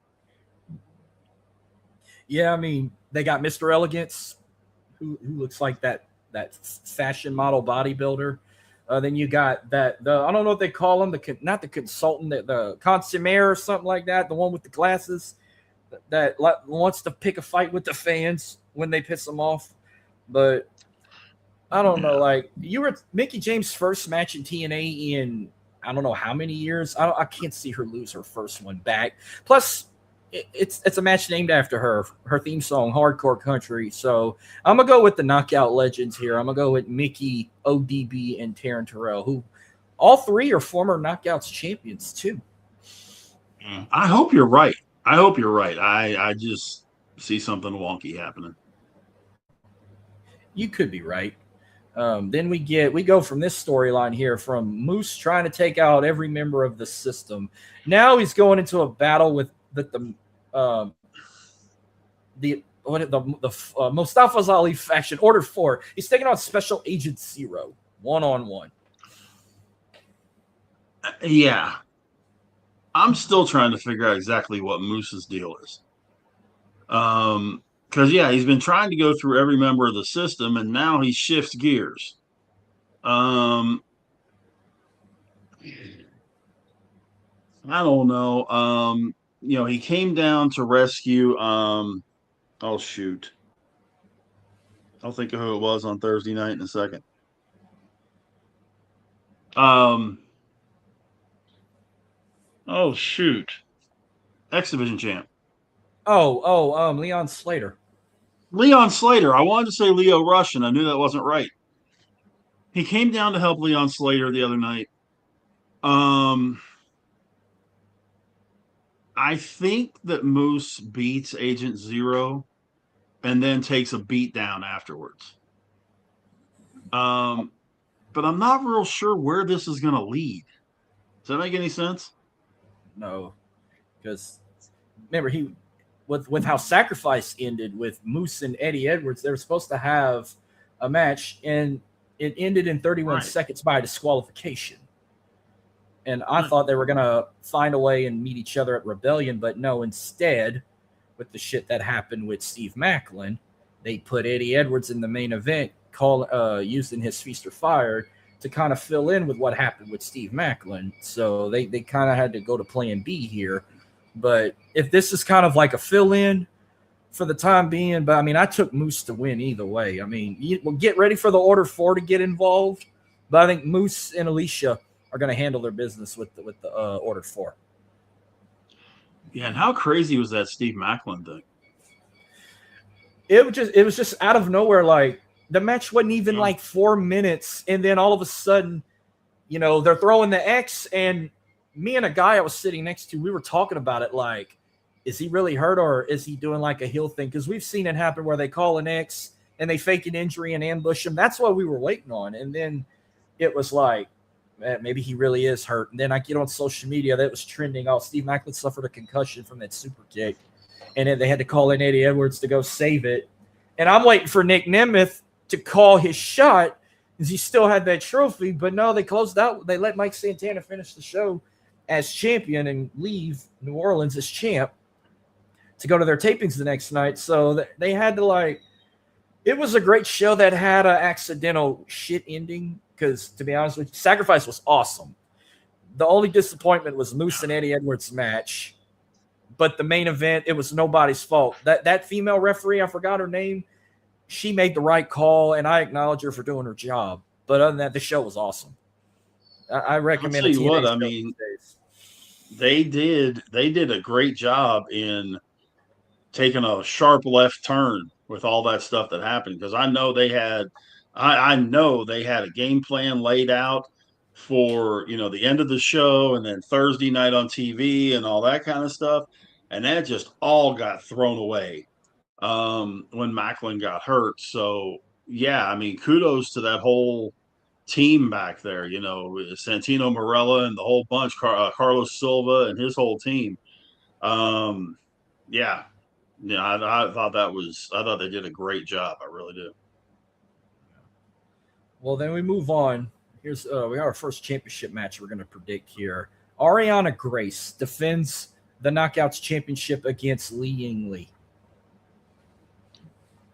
Yeah, I mean, they got Mr. Elegance, who looks like that fashion model bodybuilder. Then you got I don't know what they call him, not the consultant, the consigliere or something like that, the one with the glasses that wants to pick a fight with the fans when they piss him off. But I don't know, like, you were Mickie James' first match in TNA in I don't know how many years. I can't see her lose her first one back. Plus, it's a match named after her theme song, Hardcore Country. So I'm going to go with the Knockout Legends here. I'm going to go with Mickie, ODB, and Taryn Terrell, who all 3 are former Knockouts champions too. I hope you're right. I just see something wonky happening. You could be right. Then we go from this storyline here from Moose trying to take out every member of the system. Now he's going into a battle with the Mustafa Ali faction, Order 4. He's taking on Special Agent Zero 1-on-1. Yeah. I'm still trying to figure out exactly what Moose's deal is. Because, he's been trying to go through every member of the system, and now he shifts gears. I don't know. He came down to rescue. Oh, shoot. I'll think of who it was on Thursday night in a second. Oh, shoot. X Division champ. Leon Slater. Leon Slater. I wanted to say Leo Rush, and I knew that wasn't right. He came down to help Leon Slater the other night. I think that Moose beats Agent Zero and then takes a beat down afterwards. But I'm not real sure where this is going to lead. Does that make any sense? No, because remember with how Sacrifice ended with Moose and Eddie Edwards, they were supposed to have a match, and it ended in 31 seconds by disqualification. And I thought they were going to find a way and meet each other at Rebellion, but no, instead, with the shit that happened with Steve Macklin, they put Eddie Edwards in the main event, using his Feast or Fire to kind of fill in with what happened with Steve Macklin. So they kind of had to go to plan B here. But if this is kind of like a fill-in for the time being, but I mean, I took Moose to win either way. I mean, we'll get ready for the Order 4 to get involved, but I think Moose and Alicia are going to handle their business with the Order 4. Yeah, and how crazy was that Steve Macklin thing? It was just out of nowhere. Like, the match wasn't even like 4 minutes, and then all of a sudden, they're throwing the X, and me and a guy I was sitting next to, we were talking about it like, is he really hurt or is he doing like a heel thing? Because we've seen it happen where they call an X and they fake an injury and ambush him. That's what we were waiting on. And then it was like, maybe he really is hurt. And then I get on social media that was trending. Oh, Steve Maclin suffered a concussion from that super kick. And then they had to call in Eddie Edwards to go save it. And I'm waiting for Nick Nemeth to call his shot because he still had that trophy. But no, they closed out. They let Mike Santana finish the show as champion and leave New Orleans as champ to go to their tapings the next night. So they had to it was a great show that had an accidental shit ending because, to be honest with you, Sacrifice was awesome. The only disappointment was Moose and Eddie Edwards' match. But the main event, it was nobody's fault. That female referee, I forgot her name, she made the right call, and I acknowledge her for doing her job. But other than that, the show was awesome. I recommend it. I mean, they did a great job in taking a sharp left turn with all that stuff that happened, because I know they had a game plan laid out for the end of the show and then Thursday night on TV and all that kind of stuff, and that just all got thrown away when Maclin got hurt. So yeah, I mean, kudos to that whole team back there, Santino Marella and the whole bunch, Carlos Silva and his whole team. Yeah, I thought they did a great job. I really do. Well, then we move on. Here's we got our first championship match we're going to predict here. Ariana Grace defends the Knockouts Championship against Li Ying Li.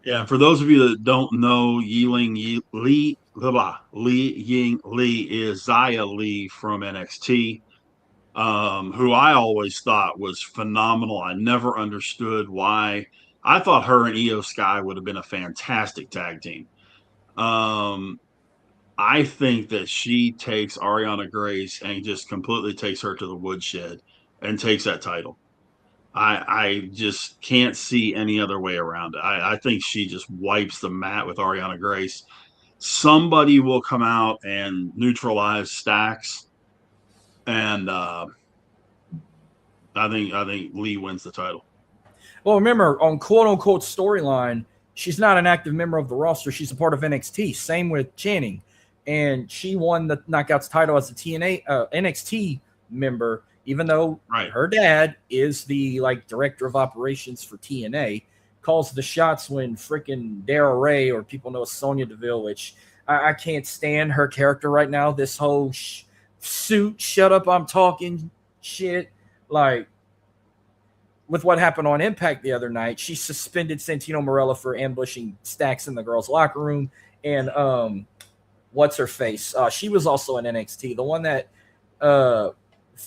Yeah, for those of you that don't know, Li Ying Li is Xia Li from NXT, who I always thought was phenomenal. I never understood why. I thought her and Io Sky would have been a fantastic tag team. I think that she takes Ariana Grace and just completely takes her to the woodshed and takes that title. I just can't see any other way around it. I think she just wipes the mat with Ariana Grace. Somebody will come out and neutralize Stacks, and I think Lee wins the title. Well, remember, on quote-unquote storyline, she's not an active member of the roster. She's a part of NXT. Same with Channing. And she won the Knockouts title as a TNA NXT member, even though her dad is the director of operations for TNA, calls the shots when freaking Dara Ray, or people know as Sonya Deville, which I can't stand her character right now. This whole suit, shut up, I'm talking shit. With what happened on Impact the other night, she suspended Santino Marella for ambushing Stacks in the girls' locker room. And what's her face? She was also in NXT. The one that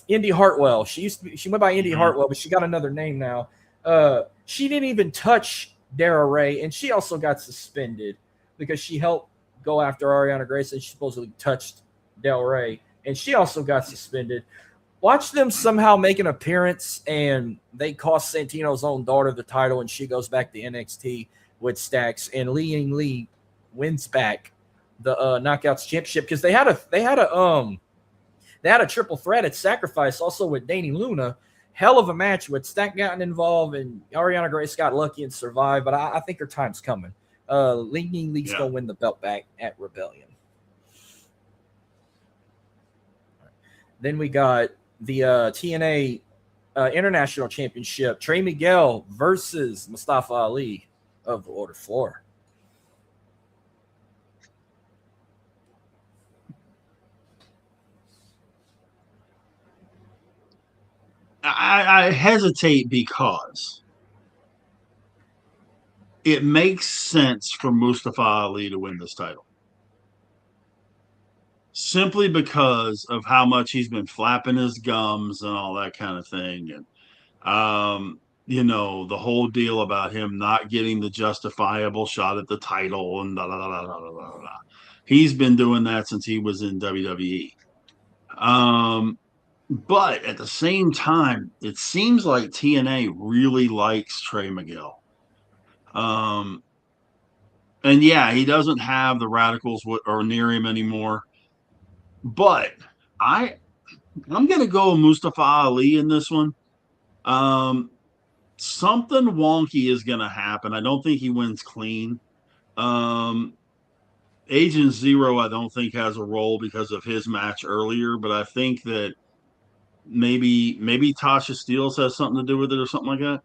Indy Hartwell. She went by Indy Hartwell, but she got another name now. She didn't even touch Dara Ray, and she also got suspended because she helped go after Ariana Grace, and she supposedly touched Del Rey, and she also got suspended. Watch them somehow make an appearance, and they cost Santino's own daughter the title, and she goes back to NXT with Stacks, and Li Ying Li wins back the Knockouts Championship because they had a triple threat at Sacrifice also with Danny Luna. Hell of a match with Stack gotten involved, and Ariana Grace got lucky and survived, but I think her time's coming. Li Ying Li's going to win the belt back at Rebellion. Then we got the TNA International Championship. Trey Miguel versus Mustafa Ali of the Order Floor. I hesitate because it makes sense for Mustafa Ali to win this title. Simply because of how much he's been flapping his gums and all that kind of thing. And, the whole deal about him not getting the justifiable shot at the title and blah, blah, blah, blah, blah, blah, blah. He's been doing that since he was in WWE. But at the same time, it seems like TNA really likes Trey Miguel. And yeah, he doesn't have the Radicals or near him anymore. But I'm going to go Mustafa Ali in this one. something wonky is going to happen. I don't think he wins clean. Agent Zero, I don't think has a role because of his match earlier, but I think that maybe Tasha Steelz has something to do with it or something like that.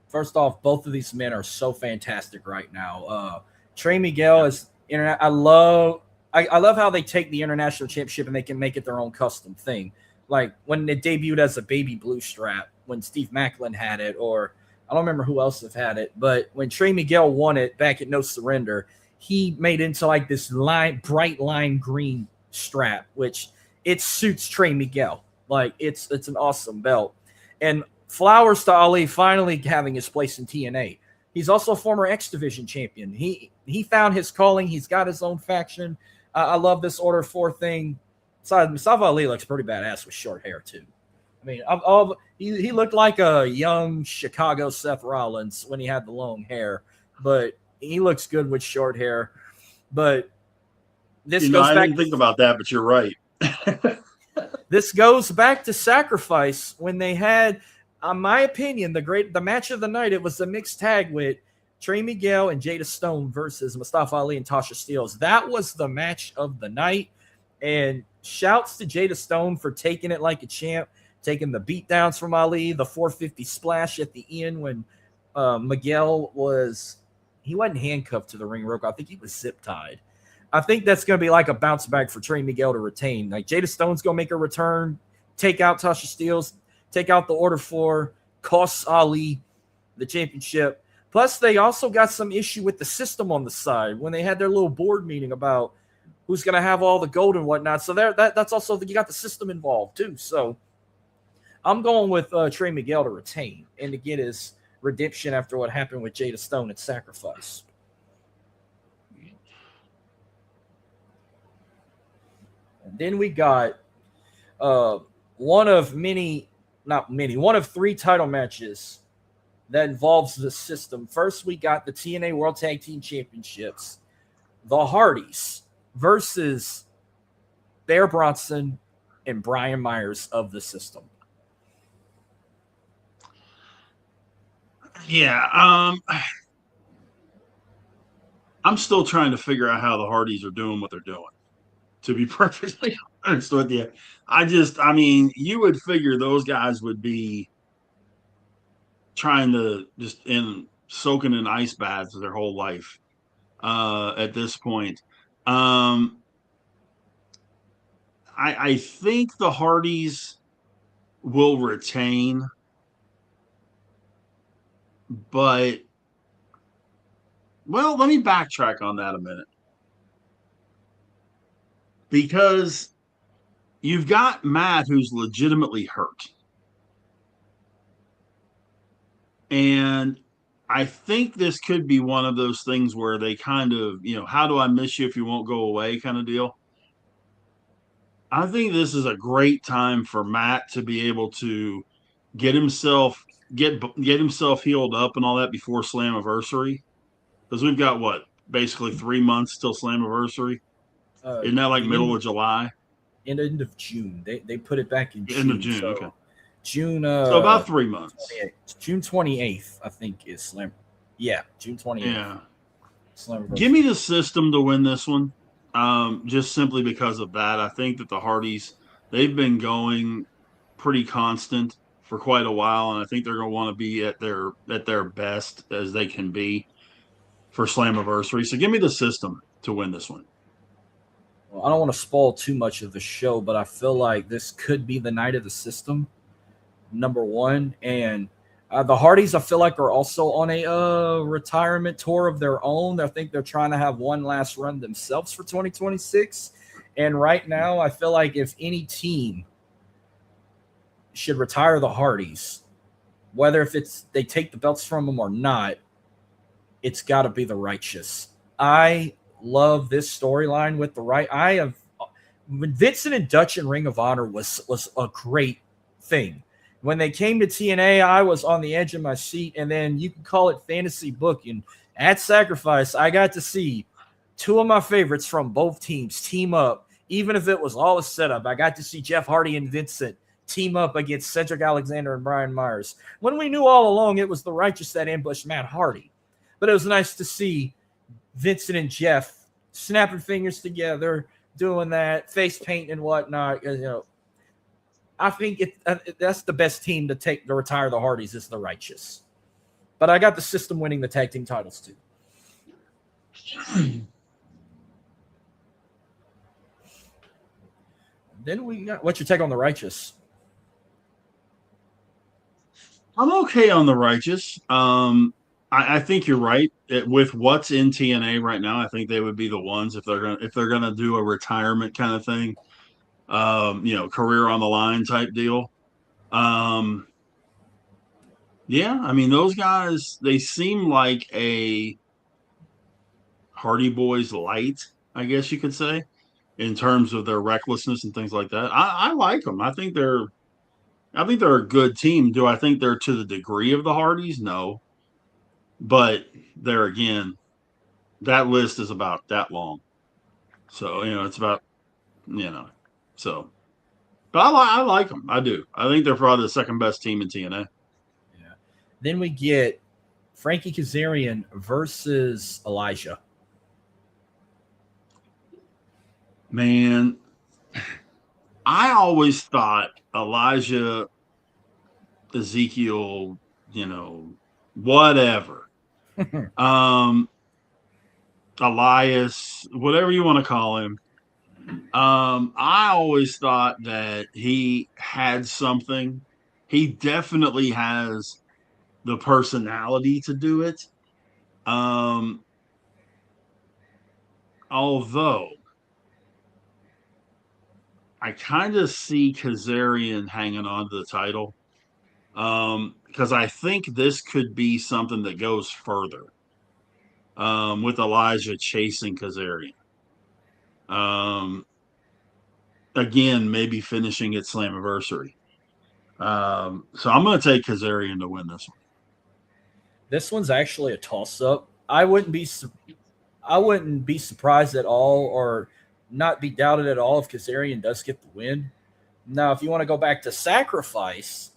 First off, both of these men are so fantastic right now. Trey Miguel is I love how they take the international championship and they can make it their own custom thing. Like when it debuted as a baby blue strap, when Steve Macklin had it, or I don't remember who else have had it, but when Trey Miguel won it back at No Surrender, he made it into like this bright lime green strap, which it suits Trey Miguel. Like it's an awesome belt. And flowers to Ali finally having his place in TNA. He's also a former X Division champion. He found his calling. He's got his own faction. I love this Order 4 thing. Mustafa Ali looks pretty badass with short hair too. I mean, he looked like a young Chicago Seth Rollins when he had the long hair, but he looks good with short hair. But this goes I back. didn't think about that, but you're right. This goes back to Sacrifice when they had, in my opinion, the match of the night. It was a mixed tag with Trey Miguel and Jada Stone versus Mustafa Ali and Tasha Steelz. That was the match of the night. And shouts to Jada Stone for taking it like a champ, taking the beatdowns from Ali, the 450 splash at the end when Miguel he wasn't handcuffed to the ring rope. I think he was zip tied. I think that's going to be like a bounce back for Trey Miguel to retain. Like Jada Stone's going to make a return, take out Tasha Steelz, take out the Order 4, costs Ali the championship. Plus, they also got some issue with the system on the side when they had their little board meeting about who's going to have all the gold and whatnot. So that's also you got the system involved too. So I'm going with Trey Miguel to retain and to get his redemption after what happened with Jada Stone at Sacrifice. And then we got one of three title matches that involves the system. First, we got the TNA World Tag Team Championships. The Hardys versus Bear Bronson and Brian Myers of the system. Yeah. I'm still trying to figure out how the Hardys are doing what they're doing, to be perfectly honest with you. You would figure those guys would be trying to just soaking in ice baths their whole life at this point. I think the Hardys will retain, but let me backtrack on that a minute, because you've got Matt who's legitimately hurt. And I think this could be one of those things where they kind of, how do I miss you if you won't go away kind of deal. I think this is a great time for Matt to be able to get himself healed up and all that before Slammiversary, because we've got basically 3 months till Slammiversary. Isn't that like middle of July? End of June. They put it back in June. End of June. So Okay. June. So about 3 months. June 28th, I think, is Slam. Yeah, June 28th. Yeah. Slammiversary. Give me the system to win this one. Just simply because of that. I think that the Hardys, they've been going pretty constant for quite a while, and I think they're going to want to be at their best as they can be for Slammiversary. So give me the system to win this one. Well, I don't want to spoil too much of the show, but I feel like this could be the night of the system, number one. And the Hardys, I feel like, are also on a retirement tour of their own. I think they're trying to have one last run themselves for 2026. And right now, I feel like if any team should retire the Hardys, whether if they take the belts from them or not, it's got to be the Righteous. I love this storyline with the right. When Vincent and Dutch in Ring of Honor was a great thing. When they came to TNA, I was on the edge of my seat, and then you can call it fantasy booking. At Sacrifice, I got to see two of my favorites from both teams team up, even if it was all a setup. I got to see Jeff Hardy and Vincent team up against Cedric Alexander and Brian Myers, when we knew all along it was the Righteous that ambushed Matt Hardy. But it was nice to see Vincent and Jeff snapping fingers together, doing that, face paint and whatnot. I think that's the best team to retire the Hardys is the Righteous. But I got the System winning the tag team titles too. Then we got, what's your take on the Righteous? I'm okay on the Righteous. I think you're right. With what's in TNA right now, I think they would be the ones if they're gonna do a retirement kind of thing, career on the line type deal. Yeah, I mean those guys, they seem like a Hardy Boys light, I guess you could say, in terms of their recklessness and things like that. I like them. I think they're a good team. Do I think they're to the degree of the Hardys? No. But there again, that list is about that long. So, it's about, so. But I like them. I do. I think they're probably the second best team in TNA. Yeah. Then we get Frankie Kazarian versus Elijah. Man, I always thought Elijah, Ezekiel, whatever. Elias, whatever you want to call him. I always thought that he had something. He definitely has the personality to do it. Although I kind of see Kazarian hanging on to the title. Because I think this could be something that goes further with Elijah chasing Kazarian. Again, maybe finishing at Slammiversary. So I'm going to take Kazarian to win this one. This one's actually a toss-up. I wouldn't be surprised at all or not be doubted at all if Kazarian does get the win. Now, if you want to go back to Sacrifice,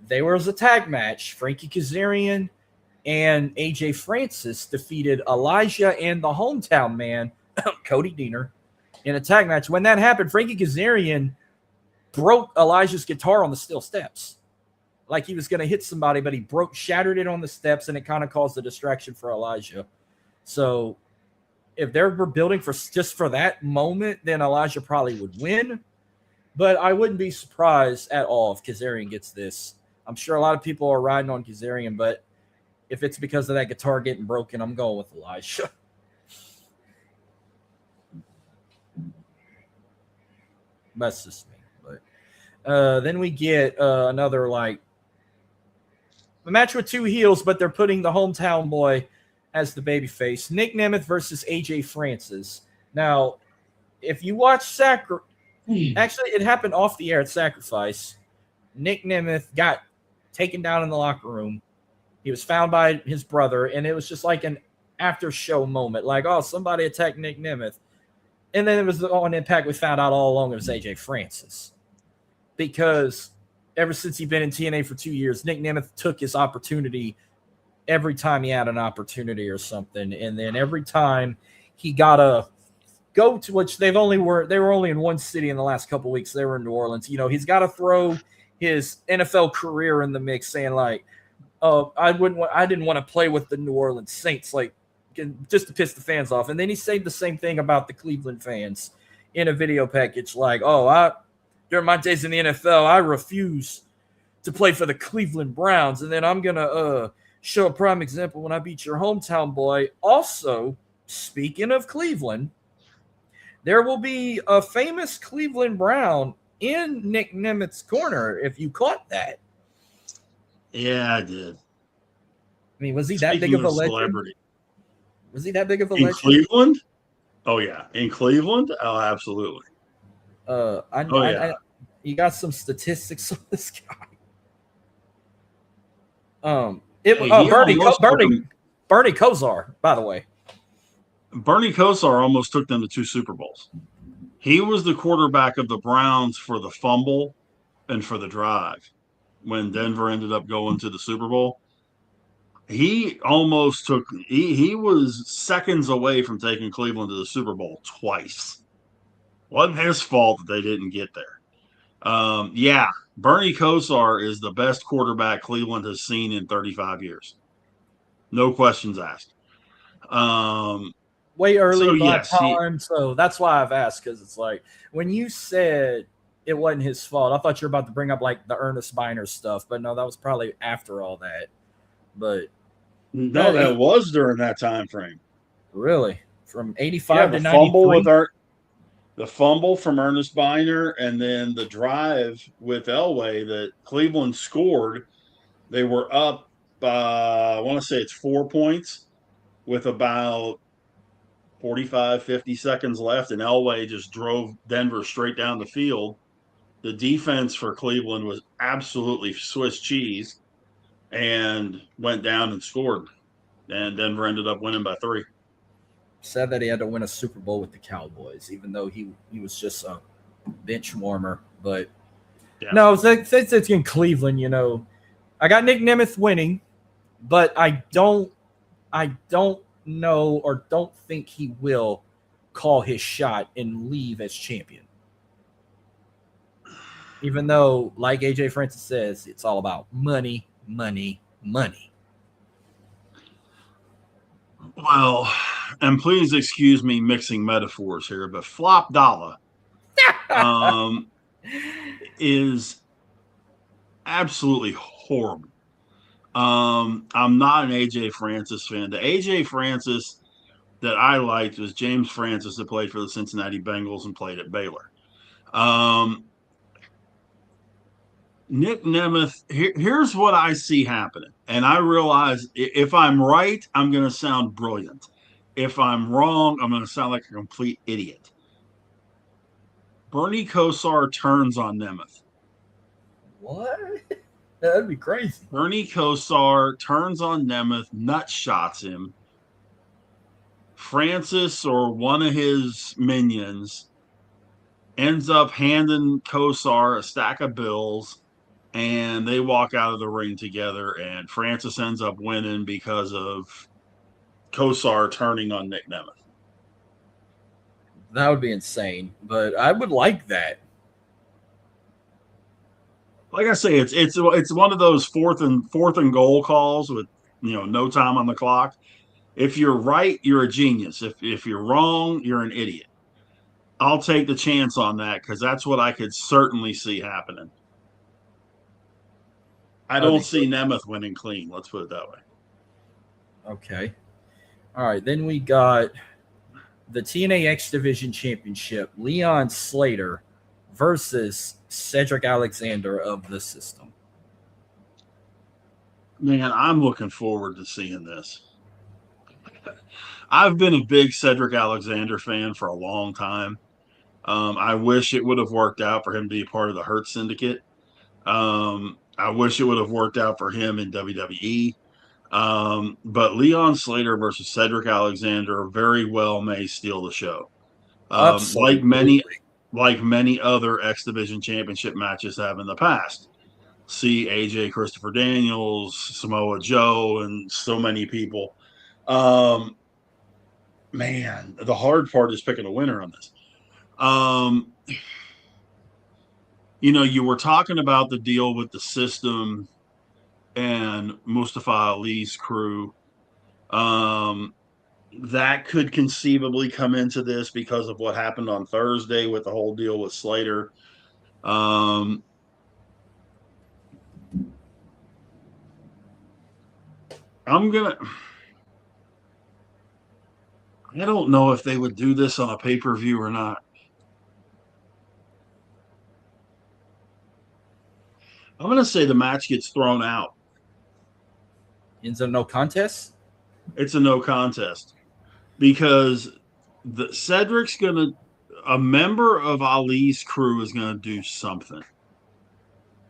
there was a tag match. Frankie Kazarian and AJ Francis defeated Elijah and the hometown man, Cody Deaner, in a tag match. When that happened, Frankie Kazarian broke Elijah's guitar on the steel steps. Like he was going to hit somebody, but he shattered it on the steps, and it kind of caused a distraction for Elijah. So if they're building just for that moment, then Elijah probably would win. But I wouldn't be surprised at all if Kazarian gets this. I'm sure a lot of people are riding on Kazarian, but if it's because of that guitar getting broken, I'm going with Elijah. That's just me. But then we get another a match with two heels, but they're putting the hometown boy as the babyface. Nick Nemeth versus AJ Francis. Now, if you watch actually, it happened off the air at Sacrifice. Nick Nemeth got taken down in the locker room. He was found by his brother, and it was just like an after-show moment. Like, oh, somebody attacked Nick Nemeth. And then it was on Impact, we found out all along it was AJ Francis. Because ever since he'd been in TNA for 2 years, Nick Nemeth took his opportunity every time he had an opportunity or something. And then every time he got to go to, which they were only in one city in the last couple of weeks. They were in New Orleans. He's got to throw his NFL career in the mix, saying like, "Oh, I didn't want to play with the New Orleans Saints, like just to piss the fans off." And then he said the same thing about the Cleveland fans in a video package, like, "Oh, during my days in the NFL, I refuse to play for the Cleveland Browns, and then I'm gonna show a prime example when I beat your hometown boy." Also, speaking of Cleveland, there will be a famous Cleveland Brown in Nick Nemeth's corner, if you caught that. Yeah, I did. I mean, was he that big of a legend? Celebrity. Was he that big of a in legend? Cleveland? Oh, yeah. In Cleveland? Oh, absolutely. You got some statistics on this guy. Bernie Kosar, by the way. Bernie Kosar almost took them to 2 Super Bowls. He was the quarterback of the Browns for the fumble and for the drive when Denver ended up going to the Super Bowl. He almost took he was seconds away from taking Cleveland to the Super Bowl twice. Wasn't his fault that they didn't get there. Yeah, Bernie Kosar is the best quarterback Cleveland has seen in 35 years. No questions asked. Way early So in my yes, time, so that's why I've asked, because it's like when you said it wasn't his fault, I thought you were about to bring up like the Ernest Biner stuff, but no, that was probably after all that. But no, that was during that time frame. really, from Yeah, 85 to the fumble 93. with the fumble from Ernest Biner, and then the drive with Elway that Cleveland scored. They were up. I want to say it's 4 points with about 45, 50 seconds left, and Elway just drove Denver straight down the field. The defense for Cleveland was absolutely Swiss cheese and went down and scored. And Denver ended up winning by 3. Sad that he had to win a Super Bowl with the Cowboys, even though he was just a bench warmer. But Yeah. no, since it's in Cleveland, I got Nick Nemeth winning, but I don't know or don't think he will call his shot and leave as champion. Even though, like AJ Francis says, it's all about money, money, money. Well, and please excuse me mixing metaphors here, but Flop Dollar is absolutely horrible. I'm not an AJ Francis fan. The AJ Francis that I liked was James Francis, that played for the Cincinnati Bengals and played at Baylor. Nick Nemeth, here's what I see happening. And I realize if I'm right, I'm going to sound brilliant. If I'm wrong, I'm going to sound like a complete idiot. Bernie Kosar turns on Nemeth. What? That'd be crazy. Bernie Kosar turns on Nemeth, nut shots him. Francis or one of his minions ends up handing Kosar a stack of bills, and they walk out of the ring together, and Francis ends up winning because of Kosar turning on Nick Nemeth. That would be insane, but I would like that. Like I say, it's one of those fourth and goal calls with no time on the clock. If you're right, you're a genius. If you're wrong, you're an idiot. I'll take the chance on that because that's what I could certainly see happening. I don't see Nemeth winning clean. Let's put it that way. Okay. All right. Then we got the TNA X Division Championship, Leon Slater versus Cedric Alexander of the System. Man, I'm looking forward to seeing this. I've been a big Cedric Alexander fan for a long time. I wish it would have worked out for him to be a part of the Hurt Syndicate. I wish it would have worked out for him in WWE. But Leon Slater versus Cedric Alexander very well may steal the show. Like many other X Division Championship matches have in the past. See AJ Christopher Daniels, Samoa Joe, and so many people. Man, the hard part is picking a winner on this. You were talking about the deal with the System and Mustafa Ali's crew. That could conceivably come into this because of what happened on Thursday with the whole deal with Slater. I don't know if they would do this on a pay-per-view or not. I'm going to say the match gets thrown out. Ends up no contest? It's a no contest because Cedric's going to, a member of Ali's crew is going to do something,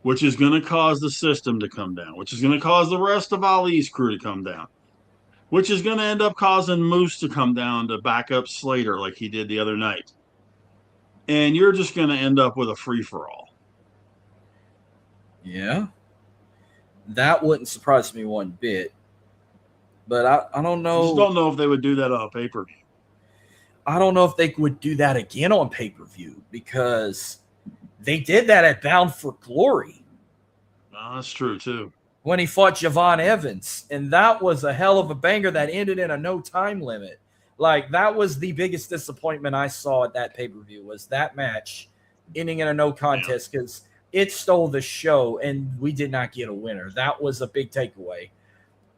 which is going to cause the System to come down, which is going to cause the rest of Ali's crew to come down, which is going to end up causing Moose to come down to back up Slater like he did the other night. And you're just going to end up with a free-for-all. Yeah. That wouldn't surprise me one bit. But I don't know. I just don't know if they would do that on a pay-per-view. I don't know if they would do that again on pay-per-view because they did that at Bound for Glory. No, that's true, too. When he fought Javon Evans. And that was a hell of a banger that ended in a no time limit. Like, that was the biggest disappointment I saw at that pay-per-view was that match ending in a no contest because it stole the show and we did not get a winner. That was a big takeaway.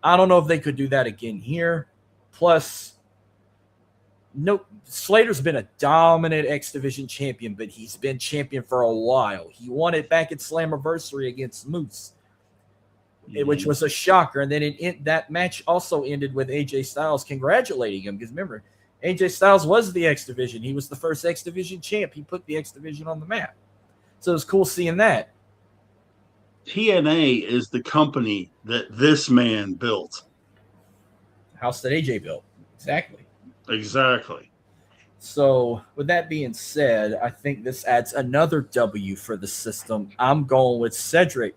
I don't know if they could do that again here. Plus, no, Slater's been a dominant X Division champion, but he's been champion for a while. He won it back at Slammiversary against Moose, which was a shocker. And then that match also ended with AJ Styles congratulating him because remember, AJ Styles was the X Division. He was the first X Division champ. He put the X Division on the map. So it was cool seeing that. TNA is the company that this man built. House that AJ built. Exactly. Exactly. So with that being said, I think this adds another W for the system. I'm going with Cedric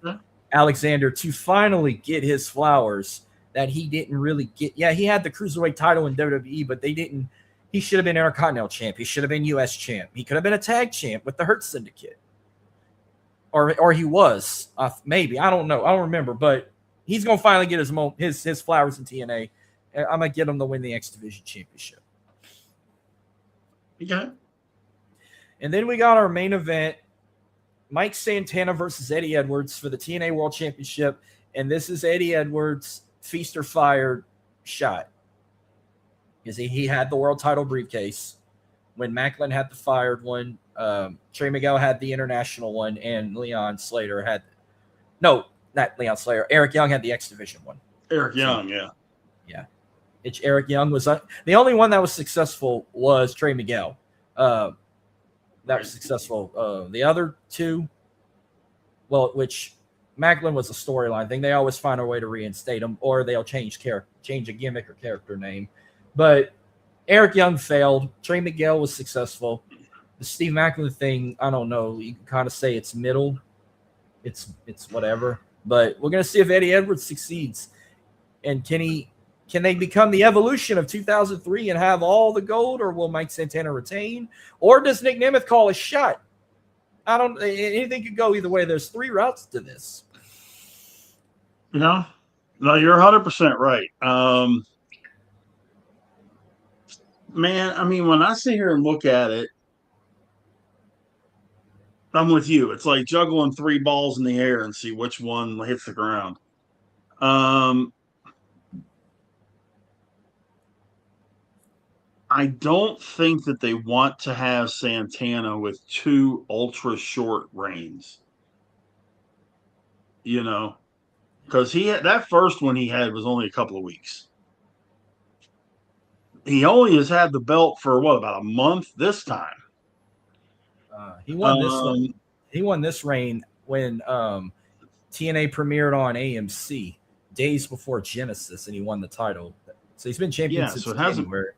Alexander to finally get his flowers that he didn't really get. Yeah, he had the Cruiserweight title in WWE, but they didn't. He should have been Intercontinental champ. He should have been US champ. He could have been a tag champ with the Hurt Syndicate. Or he was. Maybe. I don't know. I don't remember. But he's going to finally get his flowers in TNA. I'm going to get him to win the X Division Championship. Okay. And then we got our main event, Mike Santana versus Eddie Edwards for the TNA World Championship. And this is Eddie Edwards' feast or fire shot. Because he had the world title briefcase when Macklin had the fired one. Trey Miguel had the international one, and Leon Slater had – no, not Leon Slater. Eric Young had the X Division one. Eric Young, yeah. Eric Young was the only one that was successful was Trey Miguel. That was successful. The other two, well, which Macklin was a storyline thing. They always find a way to reinstate them, or they'll change a gimmick or character name. But Eric Young failed. Trey Miguel was successful. The Steve Macklin thing, I don't know. You can kind of say it's middle. It's whatever. But we're gonna see if Eddie Edwards succeeds, and can they become the Evolution of 2003 and have all the gold, or will Mike Santana retain? Or does Nick Nemeth call a shot? Anything could go either way. There's 3 routes to this. No, you're 100% right. Man, I mean, when I sit here and look at it, I'm with you. It's like juggling 3 balls in the air and see which one hits the ground. I don't think that they want to have Santana with 2 ultra short reigns. You know, because that first one he had was only a couple of weeks. He only has had the belt for about a month this time. He won this one. He won this reign when TNA premiered on AMC days before Genesis, and he won the title. So he's been champion since January.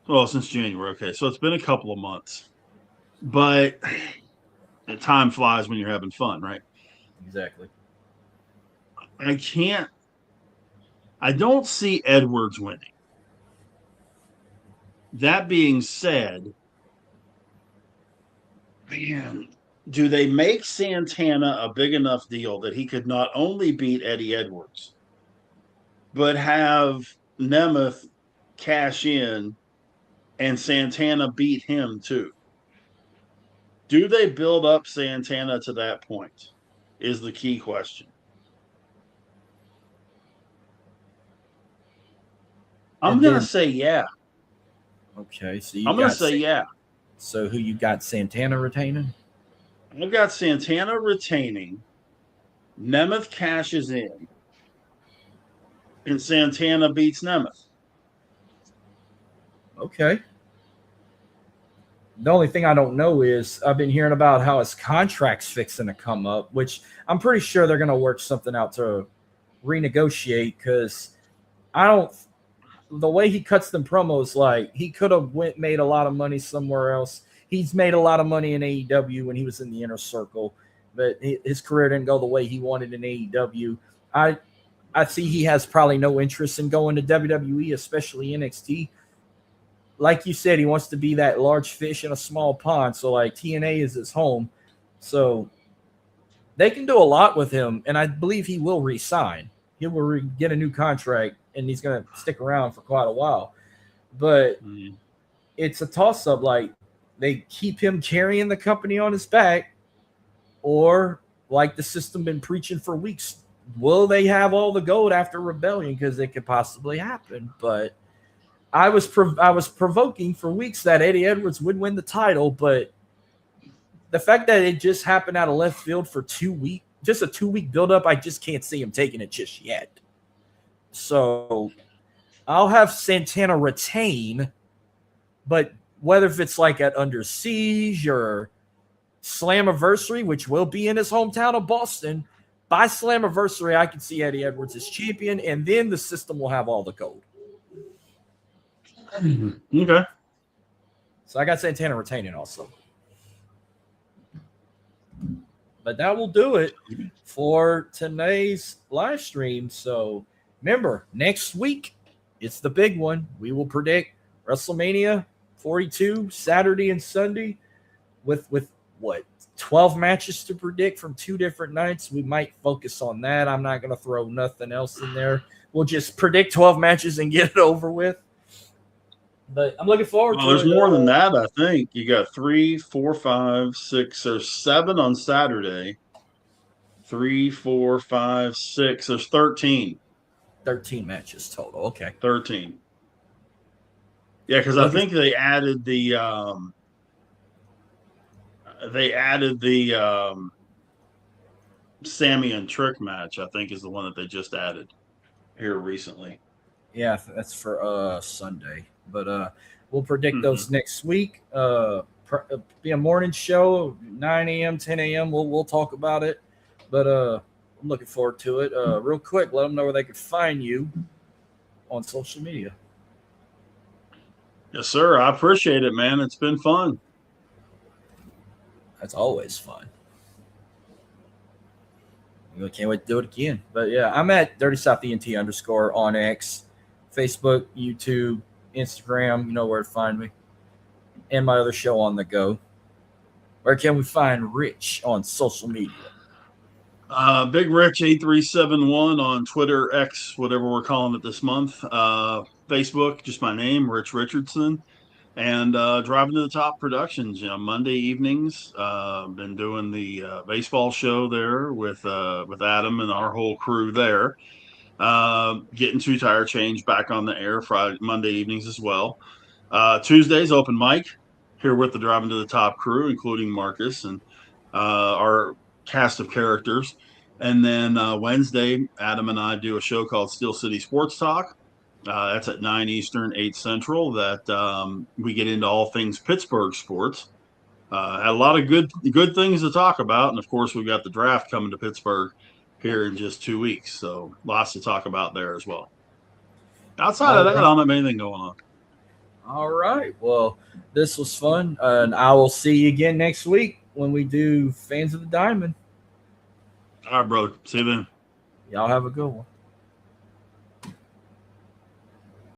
Well, since January, okay. So it's been a couple of months. But time flies when you're having fun, right? Exactly. I don't see Edwards winning. That being said, man, do they make Santana a big enough deal that he could not only beat Eddie Edwards, but have Nemeth cash in and Santana beat him too? Do they build up Santana to that point is the key question. I'm going to say yeah. Okay, so I'm going to say yeah. So who you got, Santana retaining? I've got Santana retaining. Nemeth cashes in. And Santana beats Nemeth. Okay. The only thing I don't know is I've been hearing about how his contract's fixing to come up, which I'm pretty sure they're going to work something out to renegotiate, because the way he cuts them promos, like he could have made a lot of money somewhere else. He's made a lot of money in AEW when he was in the Inner Circle. but his career didn't go the way he wanted in AEW. I see he has probably no interest in going to WWE, especially NXT. Like you said, he wants to be that large fish in a small pond. So like TNA is his home. So they can do a lot with him, and I believe he will re-sign. He will get a new contract, and he's going to stick around for quite a while. But it's a toss-up. Like, they keep him carrying the company on his back, or like the system been preaching for weeks, will they have all the gold after Rebellion? Because it could possibly happen. But I was provoking for weeks that Eddie Edwards would win the title, but the fact that it just happened out of left field for 2 weeks, just a 2-week buildup, I just can't see him taking it just yet. So I'll have Santana retain, but whether if it's like at Under Siege or Slammiversary, which will be in his hometown of Boston, by Slammiversary, I can see Eddie Edwards as champion, and then the system will have all the gold. Okay. So I got Santana retaining also. But that will do it for today's live stream. So remember, next week, it's the big one. We will predict WrestleMania 42 Saturday and Sunday with what, 12 matches to predict from 2 different nights. We might focus on that. I'm not going to throw nothing else in there. We'll just predict 12 matches and get it over with. But I'm looking forward to it. There's more than that, I think. You got 3, 4, 5, 6, there's 7 on Saturday. 3, 4, 5, 6, there's 13. 13 matches total. Okay. 13. Yeah, because I think they added the Sammy and Trick match, I think, is the one that they just added here recently. Yeah, that's for Sunday. But we'll predict those next week. Be a morning show, 9 a.m., 10 a.m. We'll talk about it. But I'm looking forward to it. Real quick, let them know where they can find you on social media. Yes, sir. I appreciate it, man. It's been fun. That's always fun. I can't wait to do it again. But yeah, I'm at Dirty South ENT _ on X, Facebook, YouTube, Instagram. You know where to find me. And my other show On The Go. Where can we find Rich on social media? Big Rich 8371 on Twitter, X, whatever we're calling it this month. Facebook, just my name, Rich Richardson. And Driving to the Top Productions, Monday evenings. Been doing the baseball show there with Adam and our whole crew there. Getting 2 Tire Change back on the air Monday evenings as well. Tuesdays, open mic here with the Driving to the Top crew, including Marcus and our cast of characters. And then Wednesday, Adam and I do a show called Steel City Sports Talk. That's at 9 Eastern, 8 Central. That we get into all things Pittsburgh sports. Had a lot of good things to talk about, and of course, we've got the draft coming to Pittsburgh here in just 2 weeks, so lots to talk about there as well. Outside of that, I don't have anything going on. All right. Well, this was fun, and I will see you again next week when we do Fans of the Diamond. All right, brother. See you then. Y'all have a good one.